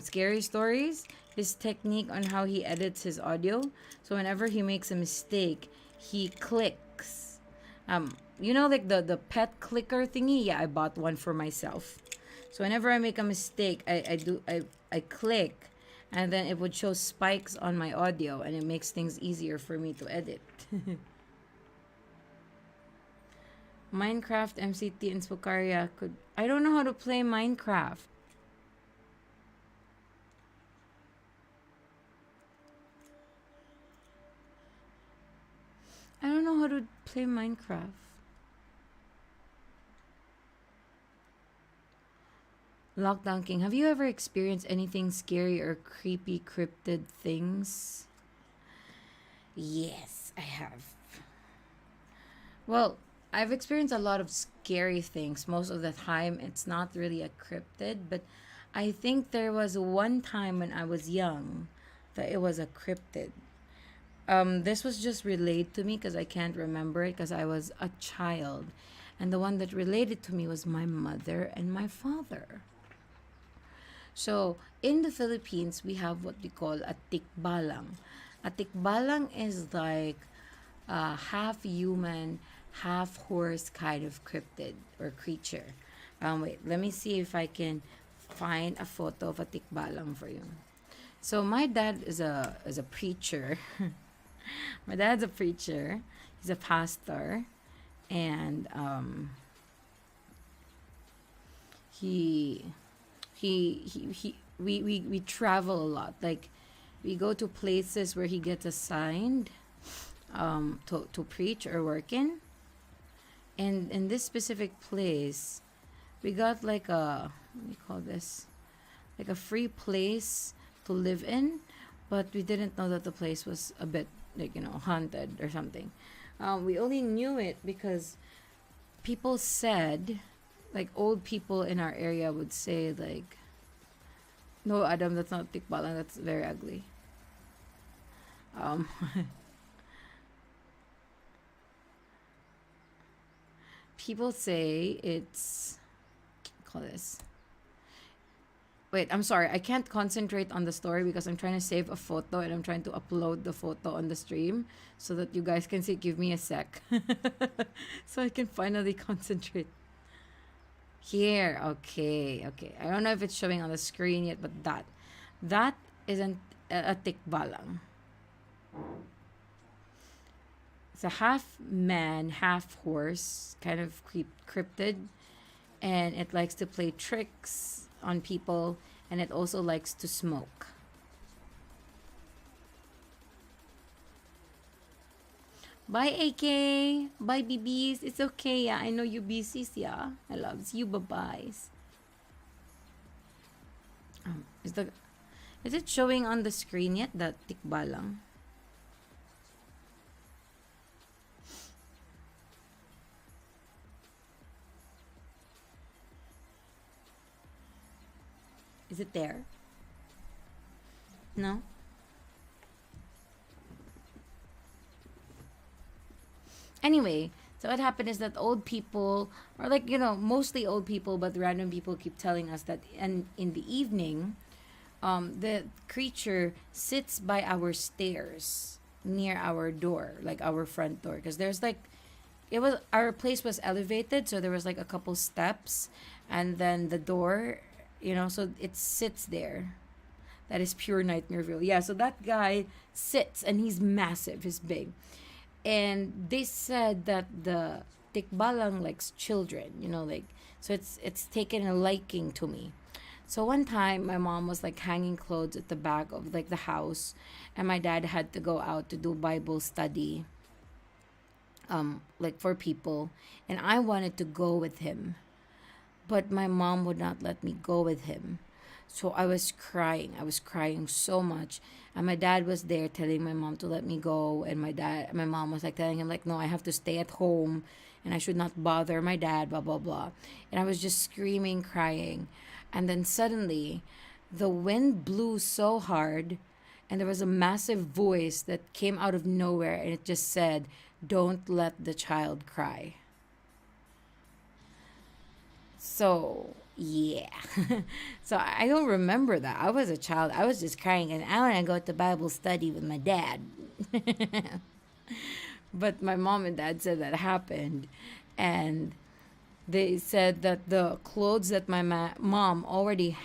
Scary Stories, his technique on how he edits his audio. So whenever he makes a mistake, he clicks. The pet clicker thingy. Yeah, I bought one for myself. So whenever I make a mistake, I click, and then it would show spikes on my audio, and it makes things easier for me to edit. Minecraft, MCT, and Spokaria could. I don't know how to play Minecraft. I don't know how to play Minecraft. Lockdown King, have you ever experienced anything scary or creepy cryptid things? Yes, I have. Well, I've experienced a lot of scary things. Most of the time, it's not really a cryptid, but I think there was one time when I was young that it was a cryptid. This was just relayed to me because I can't remember it because I was a child. And the one that related to me was my mother and my father. So, in the Philippines, we have what we call a tikbalang. A tikbalang is like a half human, half horse kind of cryptid or creature. Wait, let me see if I can find a photo of a tikbalang for you. So, my dad is a preacher. My dad's a preacher. He's a pastor, and he we travel a lot. Like we go to places where he gets assigned to preach or work in. And in this specific place, we got like a what do you call this? Like a free place to live in, but we didn't know that the place was a bit like haunted or something. We only knew it because people said, like old people in our area would say like, "No, Adam, that's not tikbalang. That's very ugly." Um, people say it's call this. Wait, I'm sorry. I can't concentrate on the story because I'm trying to save a photo and I'm trying to upload the photo on the stream so that you guys can see. Give me a sec. So I can finally concentrate. Here, okay. I don't know if it's showing on the screen yet, but that isn't a tikbalang. It's a half man, half horse kind of cryptid, and it likes to play tricks on people, and it also likes to smoke. Bye, AK. Bye, BBs. It's okay. Yeah, I know you busy. Yeah, I loves you. Bye byes. Is it showing on the screen yet? That tikbalang. Is it there? No? Anyway, so what happened is that old people, or like, mostly old people, but random people keep telling us that in the evening, the creature sits by our stairs near our door, like our front door. Because there's like, our place was elevated, so there was like a couple steps, and then the door, so it sits there. That is pure nightmare fuel. Yeah, so that guy sits and he's massive, he's big. And they said that the tikbalang likes children, like, so it's taken a liking to me. So one time my mom was like hanging clothes at the back of like the house, and my dad had to go out to do Bible study like for people, and I wanted to go with him. But my mom would not let me go with him. So I was crying. I was crying so much. And my dad was there telling my mom to let me go. And my mom was like telling him like, no, I have to stay at home and I should not bother my dad, blah, blah, blah. And I was just screaming, crying. And then suddenly the wind blew so hard and there was a massive voice that came out of nowhere, and it just said, "Don't let the child cry." So, yeah. So I don't remember that. I was a child. I was just crying, and I want to go to Bible study with my dad. But my mom and dad said that happened. And they said that the clothes that my mom already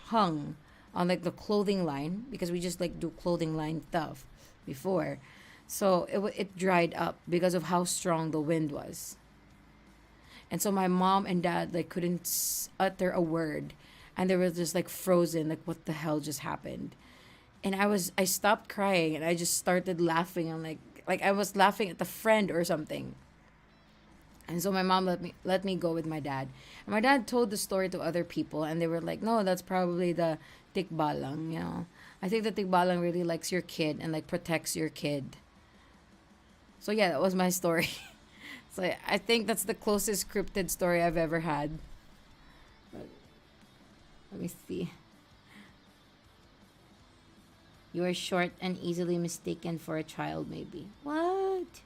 hung on like the clothing line, because we just like do clothing line stuff before, so it dried up because of how strong the wind was. And so my mom and dad like couldn't utter a word, and they were just like frozen, like what the hell just happened. And I stopped crying and I just started laughing. I'm like I was laughing at the friend or something. And so my mom let me go with my dad. And my dad told the story to other people, and they were like, "No, that's probably the tikbalang, you know. I think the tikbalang really likes your kid and like protects your kid." So yeah, that was my story. So I think that's the closest scripted story I've ever had. But let me see. You are short and easily mistaken for a child, maybe. What?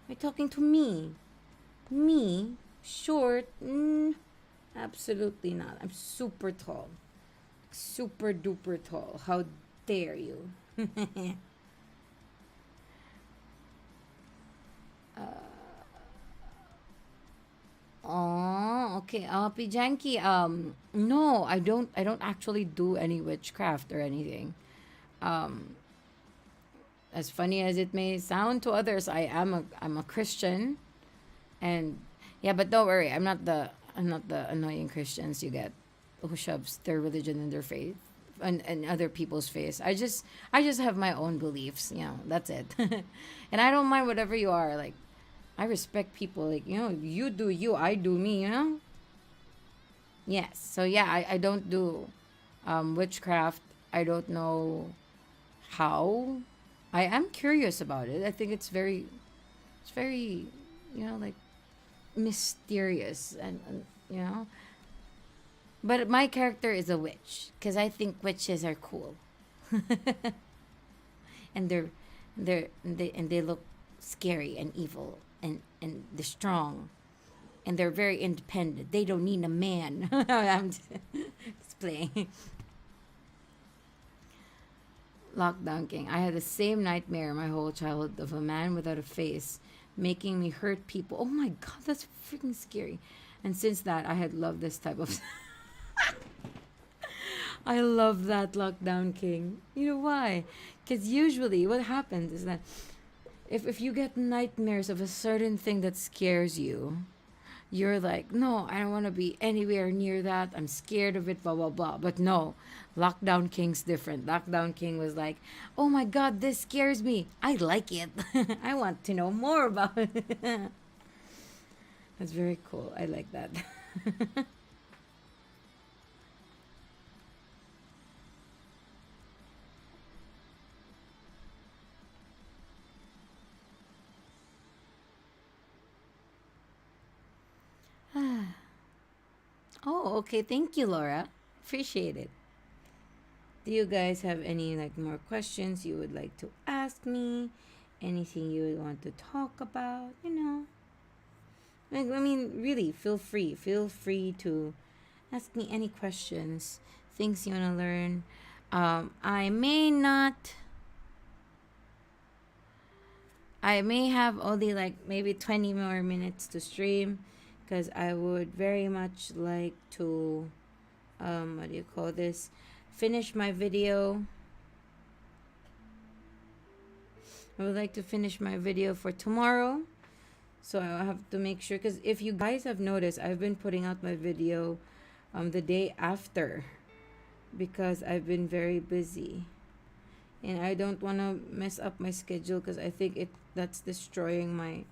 You're talking to me. Me? Short? Absolutely not. I'm super tall. Super duper tall. How dare you? Oh, okay. Pijanki, no, I don't actually do any witchcraft or anything. Um, as funny as it may sound to others, I'm a Christian, and yeah, but don't worry, I'm not the annoying Christians you get who shoves their religion in their faith and other people's face. I just have my own beliefs, that's it. And I don't mind whatever you are. Like, I respect people, like, you do you, I do me. Yes. So yeah, I don't do witchcraft. I don't know how. I am curious about it. I think it's very, like mysterious, and. But my character is a witch because I think witches are cool, and they look scary and evil, and they're strong, and they're very independent. They don't need a man. I'm just playing. Lockdown King. I had the same nightmare my whole childhood of a man without a face making me hurt people. Oh my god, that's freaking scary. And since that, I had loved this type of. I love that, Lockdown King. You know why? Because usually what happens is that if you get nightmares of a certain thing that scares you, you're like, no, I don't want to be anywhere near that. I'm scared of it, blah, blah, blah. But no, Lockdown King's different. Lockdown King was like, oh my God, this scares me. I like it. I want to know more about it. That's very cool. I like that. Oh, okay. Thank you, Laura. Appreciate it. Do you guys have any like more questions you would like to ask me? Anything you would want to talk about? Like, I mean, really, feel free. Feel free to ask me any questions, things you want to learn. I may not. I may have only like maybe 20 more minutes to stream because I would very much like to, what do you call this? Finish my video. I would like to finish my video for tomorrow. So I have to make sure, because if you guys have noticed, I've been putting out my video the day after because I've been very busy. And I don't want to mess up my schedule because I think that's destroying my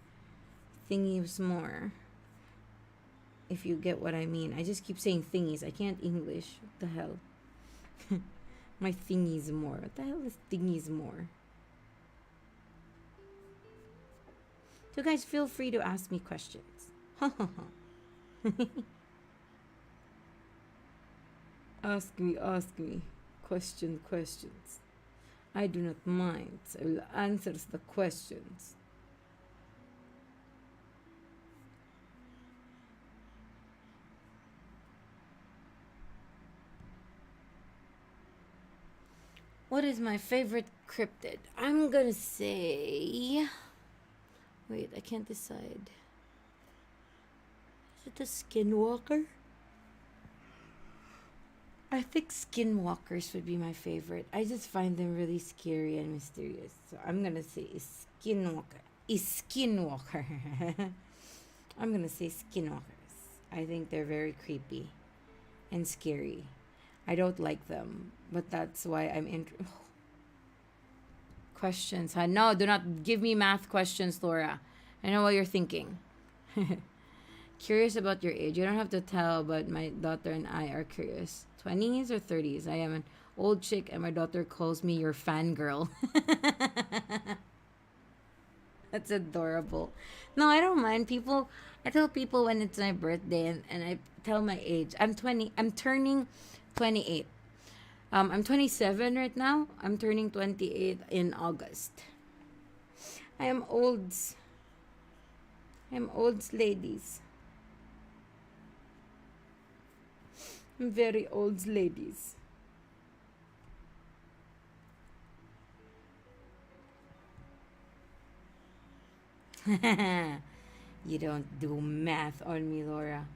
thingies more. If you get what I mean. I just keep saying thingies. I can't English. What the hell? My thingies more. What the hell is thingies more? So guys, feel free to ask me questions. Ask me. Questions. I do not mind. I will answer the questions. What is my favorite cryptid? I'm gonna say... Wait, I can't decide. Is it a skinwalker? I think skinwalkers would be my favorite. I just find them really scary and mysterious. So I'm gonna say skinwalker. Skinwalker. I'm gonna say skinwalkers. I think they're very creepy and scary. I don't like them, but that's why I'm in. Questions, huh? No, do not give me math questions, Laura. I know what you're thinking. Curious about your age. You don't have to tell, but my daughter and I are curious. 20s or 30s? I am an old chick, and my daughter calls me your fangirl. That's adorable. No, I don't mind. People, I tell people when it's my birthday, and I tell my age. I'm 20. I'm turning 28. I'm 27 right now. I'm turning 28 in August. I am olds. I'm olds ladies. I'm very olds ladies. You don't do math on me, Laura.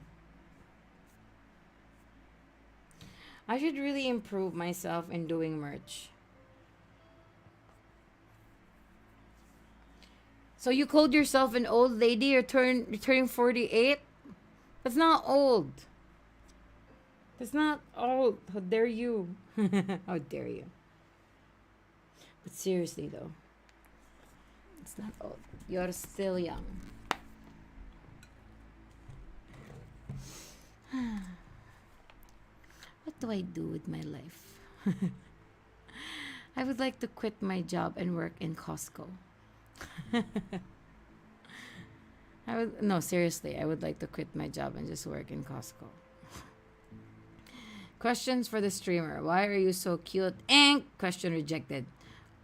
I should really improve myself in doing merch. So you called yourself an old lady? You're turning 48? That's not old. That's not old. How dare you? How dare you? But seriously though, it's not old. You're still young. What do I do with my life? I would like to quit my job and work in Costco. No, seriously, I would like to quit my job and just work in Costco. Questions for the streamer. Why are you so cute? Ink. Question rejected.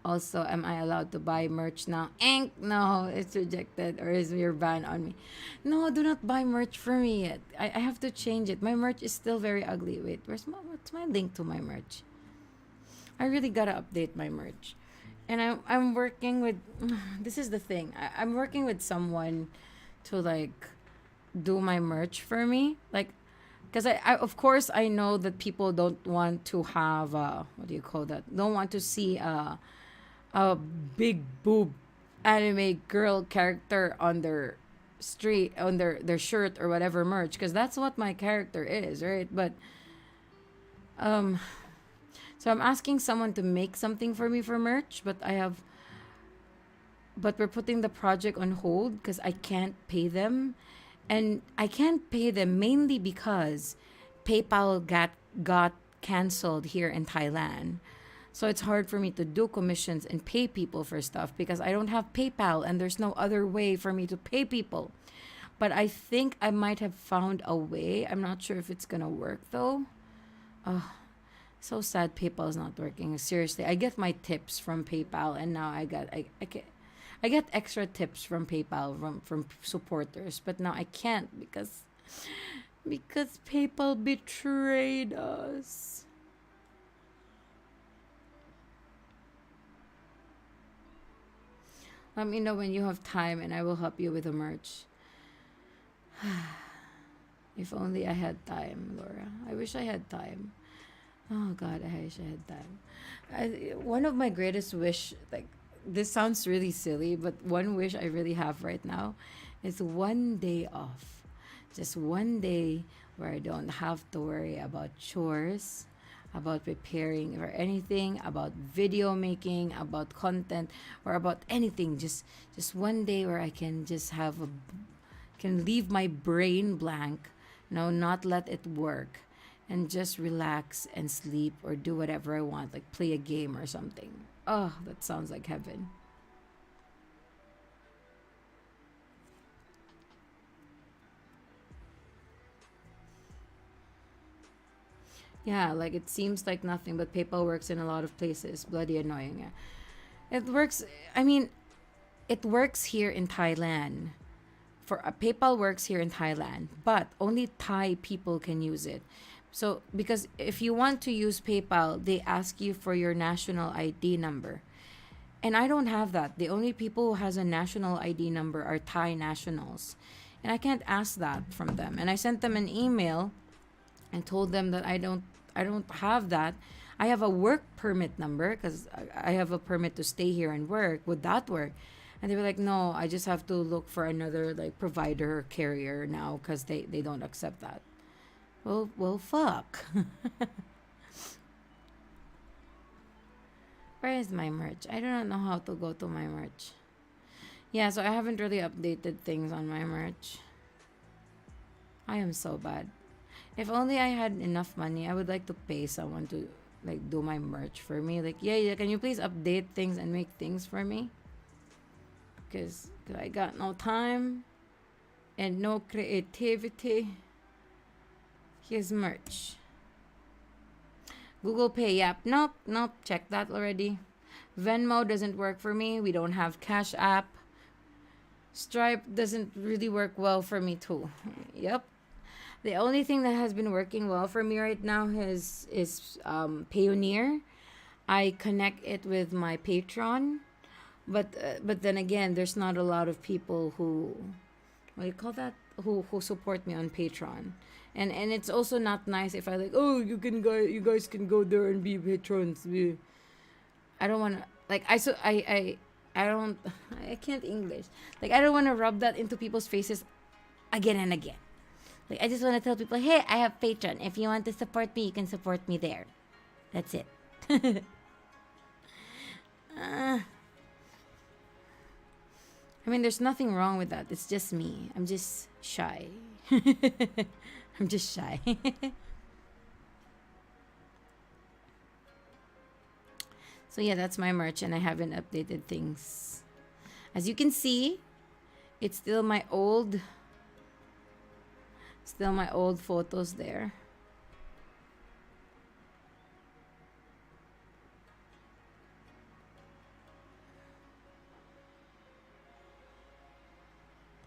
Also, am I allowed to buy merch now? Ink. No, it's rejected, or is your ban on me? No, do not buy merch for me yet. I have to change it. My merch is still very ugly. Wait, what's my link to my merch? I really gotta update my merch. And I'm working with, this is the thing. I'm working with someone to like do my merch for me. Like, because I of course I know that people don't want to have what do you call that? Don't want to see a big boob anime girl character on their street, on their shirt or whatever merch, because that's what my character is, right? But so I'm asking someone to make something for me for merch, but we're putting the project on hold because I can't pay them. And I can't pay them mainly because PayPal got canceled here in Thailand. So it's hard for me to do commissions and pay people for stuff because I don't have PayPal and there's no other way for me to pay people. But I think I might have found a way. I'm not sure if it's going to work though. So sad PayPal's not working. Seriously, I get my tips from PayPal, and now I get extra tips from PayPal from supporters, but now I can't because PayPal betrayed us. Let me know when you have time and I will help you with the merch. If only I had time, Laura. I wish I had time. Oh God, I wish I had time. One of my greatest wish, like, this sounds really silly, but one wish I really have right now is one day off. Just one day where I don't have to worry about chores, about preparing or anything, about video making, about content, or about anything. Just one day where I can just can leave my brain blank, not let it work, and just relax and sleep or do whatever I want, like play a game or something. Oh, that sounds like heaven. Yeah, like it seems like nothing, but PayPal works in a lot of places. Bloody annoying. Yeah. It works. I mean, it works here in Thailand. For PayPal works here in Thailand, but only Thai people can use it. So, because if you want to use PayPal, they ask you for your national ID number. And I don't have that. The only people who has a national ID number are Thai nationals. And I can't ask that from them. And I sent them an email and told them that I don't have that. I have a work permit number because I have a permit to stay here and work. Would that work? And they were like, no, I just have to look for another like provider or carrier now because they don't accept that. Well, fuck. Where is my merch? I do not know how to go to my merch. Yeah, so I haven't really updated things on my merch. I am so bad. If only I had enough money, I would like to pay someone to like do my merch for me. Like, yeah, can you please update things and make things for me? Because I got no time and no creativity. Here's merch. Google Pay, yep. Nope, check that already. Venmo doesn't work for me. We don't have Cash App. Stripe doesn't really work well for me too. Yep. The only thing that has been working well for me right now is Payoneer. I connect it with my Patreon, but then again, there's not a lot of people who, what do you call that? Who support me on Patreon, and it's also not nice if I like, oh, you guys can go there and be patrons. I don't want to like I don't, I can't English. Like, I don't want to rub that into people's faces again and again. Like, I just want to tell people, hey, I have Patreon. If you want to support me, you can support me there. That's it. I mean, there's nothing wrong with that. It's just me. I'm just shy. I'm just shy. So yeah, that's my merch, and I haven't updated things. As you can see, it's still my old photos there.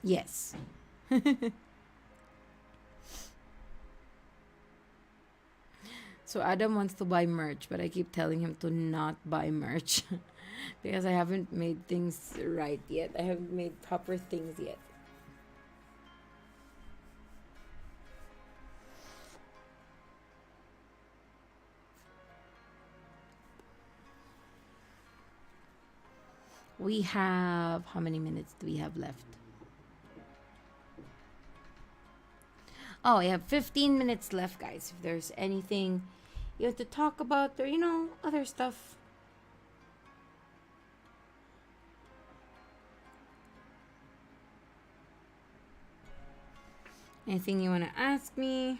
Yes. So Adam wants to buy merch, but I keep telling him to not buy merch because I haven't made things right yet. I haven't made proper things yet. We have, how many minutes do we have left? Oh, we have 15 minutes left, guys. If there's anything you have to talk about or, other stuff. Anything you want to ask me?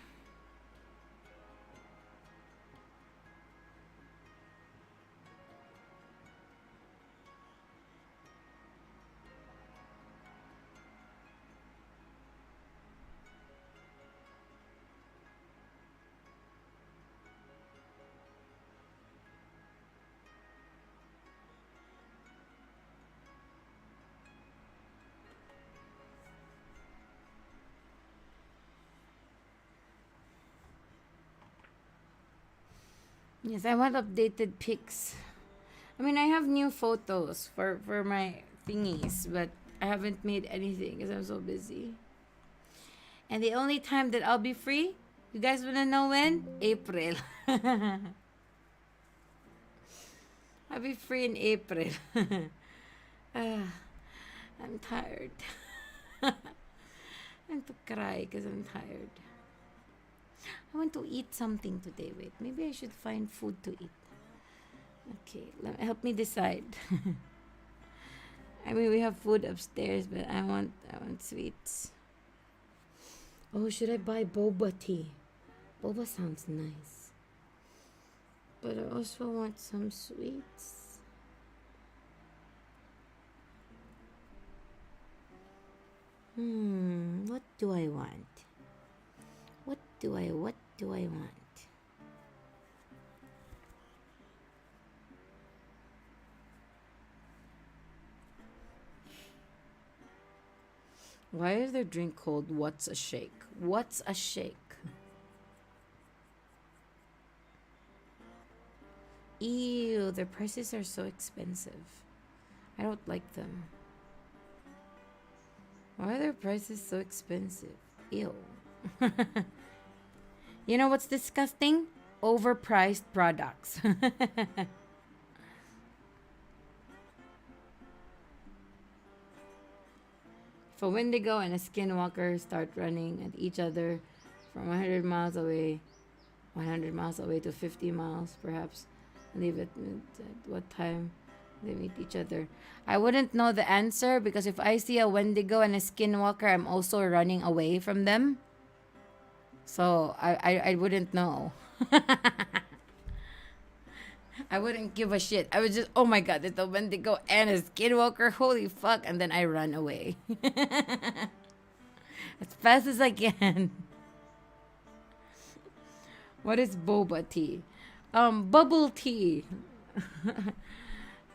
Yes, I want updated pics. I mean, I have new photos for my thingies, but I haven't made anything because I'm so busy. And the only time that I'll be free, you guys want to know when? April. I'll be free in April. I'm tired. I'm to cry because I'm tired. I want to eat something today. Wait, maybe I should find food to eat. Okay, help me decide. I mean, we have food upstairs, but I want sweets. Oh, should I buy boba tea? Boba sounds nice. But I also want some sweets. What do I want? What do I want? Why is their drink called What's a Shake? What's a shake? Ew, their prices are so expensive. I don't like them. Why are their prices so expensive? Ew. You know what's disgusting? Overpriced products. If a Wendigo and a Skinwalker start running at each other from 100 miles away, 100 miles away to 50 miles, perhaps, leave it at what time they meet each other. I wouldn't know the answer because if I see a Wendigo and a Skinwalker, I'm also running away from them. So I wouldn't know. I wouldn't give a shit. I would just, oh my god, there's a Wendigo and a Skinwalker. Holy fuck. And then I run away. As fast as I can. What is boba tea? Bubble tea.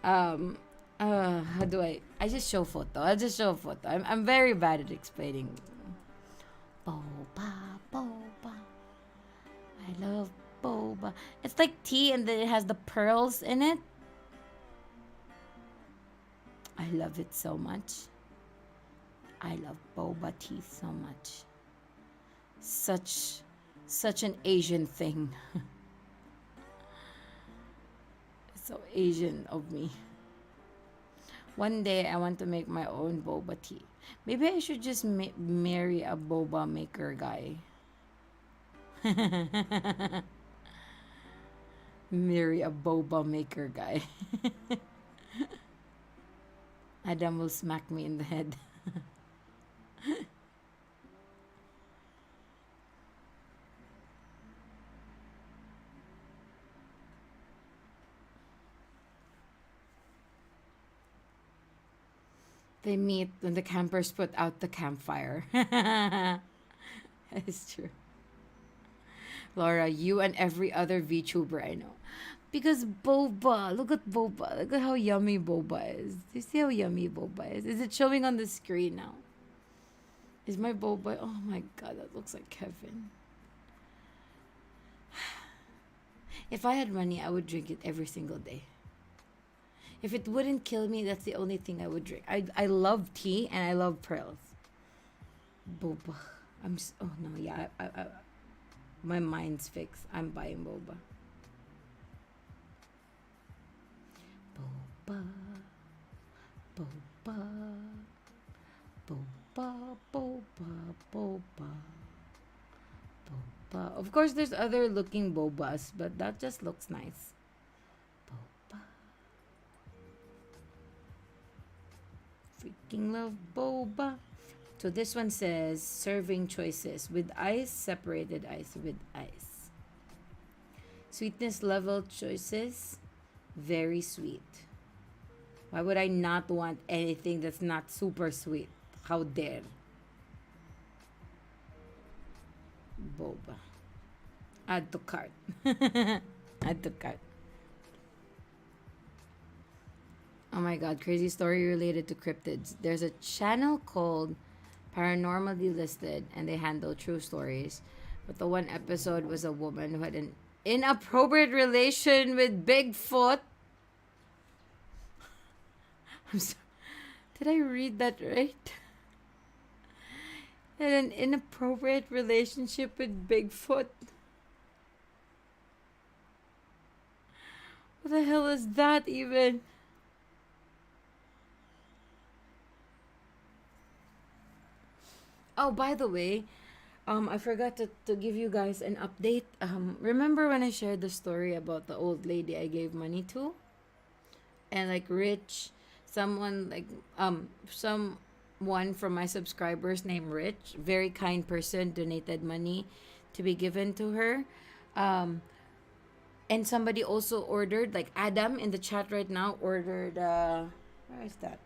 How do I just show photo. I'll just show a photo. I'm very bad at explaining. Boba, boba. I love boba. It's like tea and then it has the pearls in it. I love it so much. I love boba tea so much. Such an Asian thing. So Asian of me. One day I want to make my own boba tea. Maybe I should just marry a boba maker guy. Marry a boba maker guy. Adam will smack me in the head. They meet when the campers put out the campfire. That is true. Laura, you and every other VTuber I know. Because boba, look at boba. Look at how yummy boba is. Do you see how yummy boba is? Is it showing on the screen now? Is my boba? Oh my god, that looks like heaven. If I had money, I would drink it every single day. If it wouldn't kill me, that's the only thing I would drink. I love tea and I love pearls. Boba. Oh no, yeah. My mind's fixed. I'm buying boba. Boba. Boba. Boba. Boba. Boba. Boba. Of course, there's other looking bobas, but that just looks nice. Freaking love boba. So this one says serving choices with ice, separated ice with ice. Sweetness level choices, very sweet. Why would I not want anything that's not super sweet? How dare? Boba. Add to cart. Add to cart. Oh my god, crazy story related to cryptids. There's a channel called Paranormally Listed and they handle true stories. But the one episode was a woman who had an inappropriate relation with Bigfoot. I'm sorry. Did I read that right? Had an inappropriate relationship with Bigfoot. What the hell is that even? Oh, by the way, I forgot to give you guys an update. Remember when I shared the story about the old lady I gave money to? And like Rich, someone from my subscribers named Rich, very kind person, donated money to be given to her. And somebody also ordered, like Adam in the chat right now, ordered, where is that?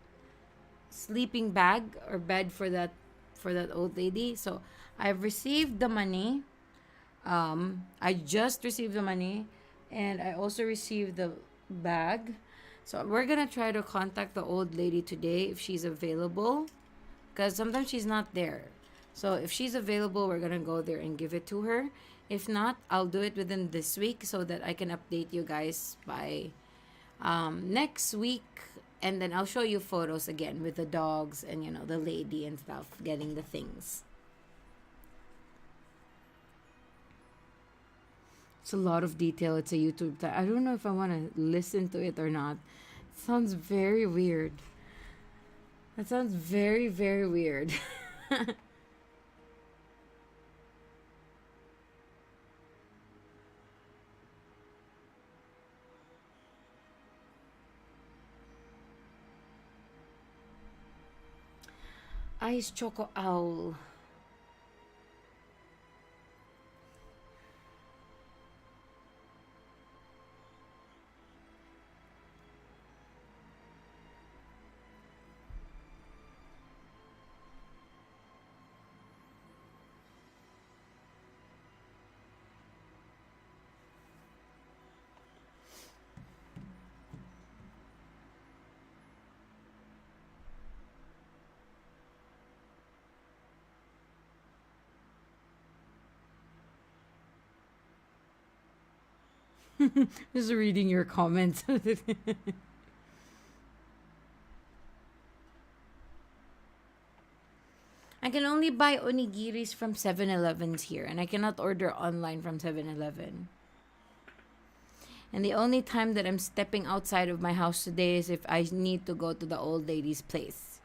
Sleeping bag or bed for that old lady. So I've received the money. I just received the money and I also received the bag. So we're gonna try to contact the old lady today if she's available, because sometimes she's not there. So if she's available, we're gonna go there and give it to her. If not, I'll do it within this week so that I can update you guys by next week and then I'll show you photos again with the dogs and, you know, the lady and stuff getting the things. It's a lot of detail. It's a YouTube I don't know if I want to listen to it or not. It sounds very weird. That sounds very, very weird. Ice Choco Owl. Just reading your comments. I can only buy onigiris from 7-Elevens here, and I cannot order online from 7-Eleven. And the only time that I'm stepping outside of my house today is if I need to go to the old lady's place.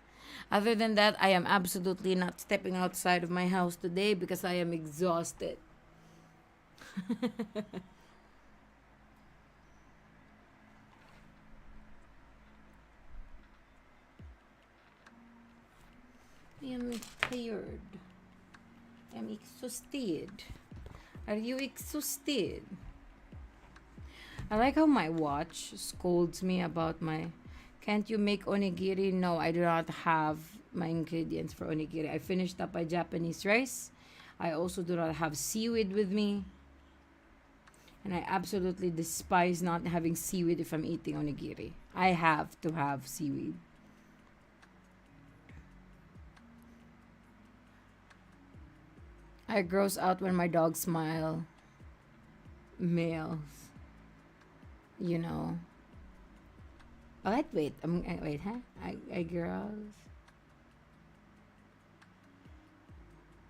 Other than that, I am absolutely not stepping outside of my house today because I am exhausted. I am tired. I'm exhausted. Are you exhausted? I like how my watch scolds me about my... Can't you make onigiri? No, I do not have my ingredients for onigiri. I finished up my Japanese rice. I also do not have seaweed with me. And I absolutely despise not having seaweed if I'm eating onigiri. I have to have seaweed. I gross out when my dogs smile. Males. You know. What? Wait. Wait, huh? I gross.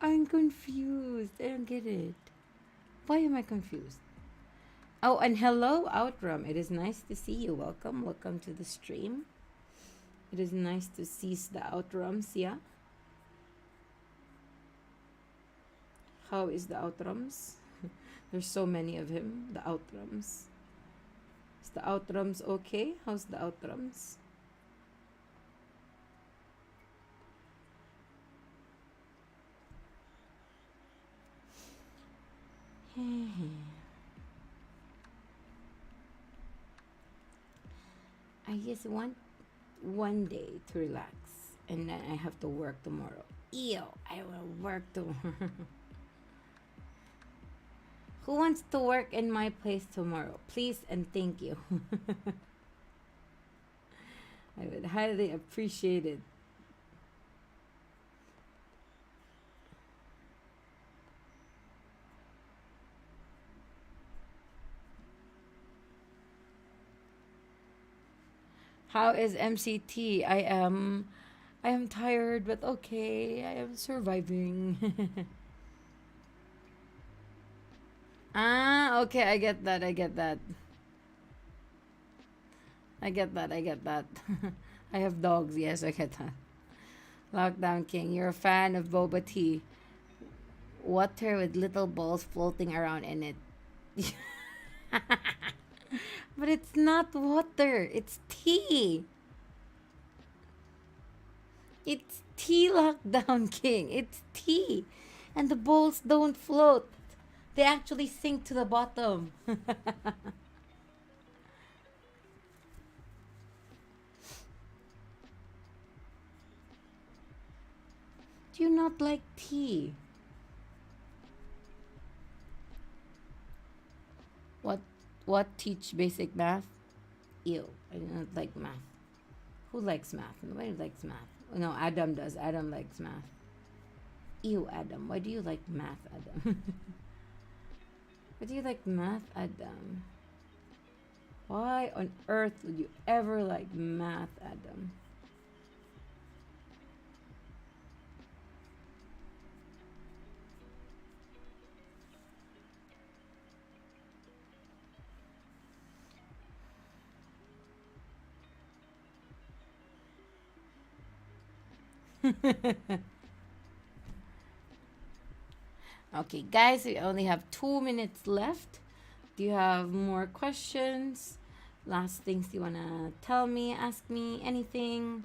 I'm confused. I don't get it. Why am I confused? Oh, and hello, Outram. It is nice to see you. Welcome. Welcome to the stream. It is nice to see the Outrams, yeah? How is the Outrams? There's so many of him, the Outrams. Is the Outrams okay? How's the Outrams? I just want one day to relax, and then I have to work tomorrow. Ew, I will work tomorrow. Who wants to work in my place tomorrow? Please and thank you. I would highly appreciate it. How is MCT? I am tired, but okay. I am surviving. Ah, okay, I get that. I get that. I have dogs. Yes, I get that. Lockdown King, you're a fan of boba tea. Water with little balls floating around in it. But it's not water, it's tea. It's tea, Lockdown King. It's tea. And the balls don't float. They actually sink to the bottom. Do you not like tea? What teach basic math? Ew, I do not like math. Who likes math? Nobody likes math. No, Adam does. Adam likes math. Ew, Adam. Why do you like math, Adam? Why do you like math, Adam? Why on earth would you ever like math, Adam? Okay, guys, we only have 2 minutes left. Do you have more questions? Last things you wanna tell me, ask me, anything?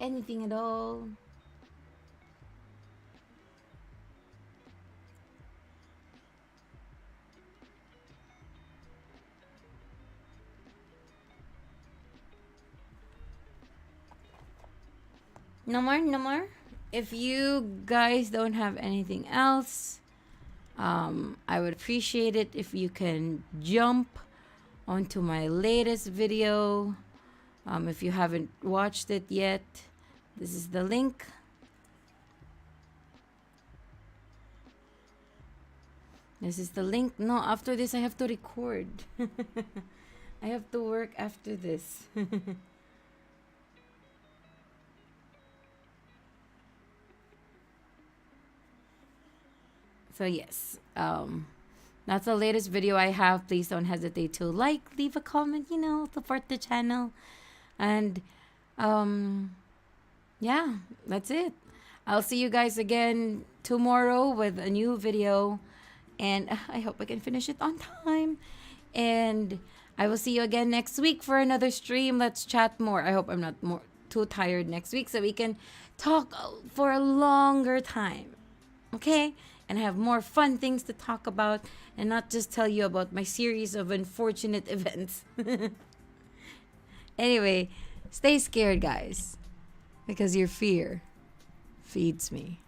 Anything at all? No more, no more. If you guys don't have anything else, I would appreciate it if you can jump onto my latest video. If you haven't watched it yet, this is the link. This is the link. No, after this I have to record. I have to work after this. So yes, that's the latest video I have. Please don't hesitate to like, leave a comment, support the channel. And yeah, that's it. I'll see you guys again tomorrow with a new video. And I hope I can finish it on time. And I will see you again next week for another stream. Let's chat more. I hope I'm not too tired next week so we can talk for a longer time. Okay? And have more fun things to talk about and not just tell you about my series of unfortunate events. Anyway, stay scared, guys, because your fear feeds me.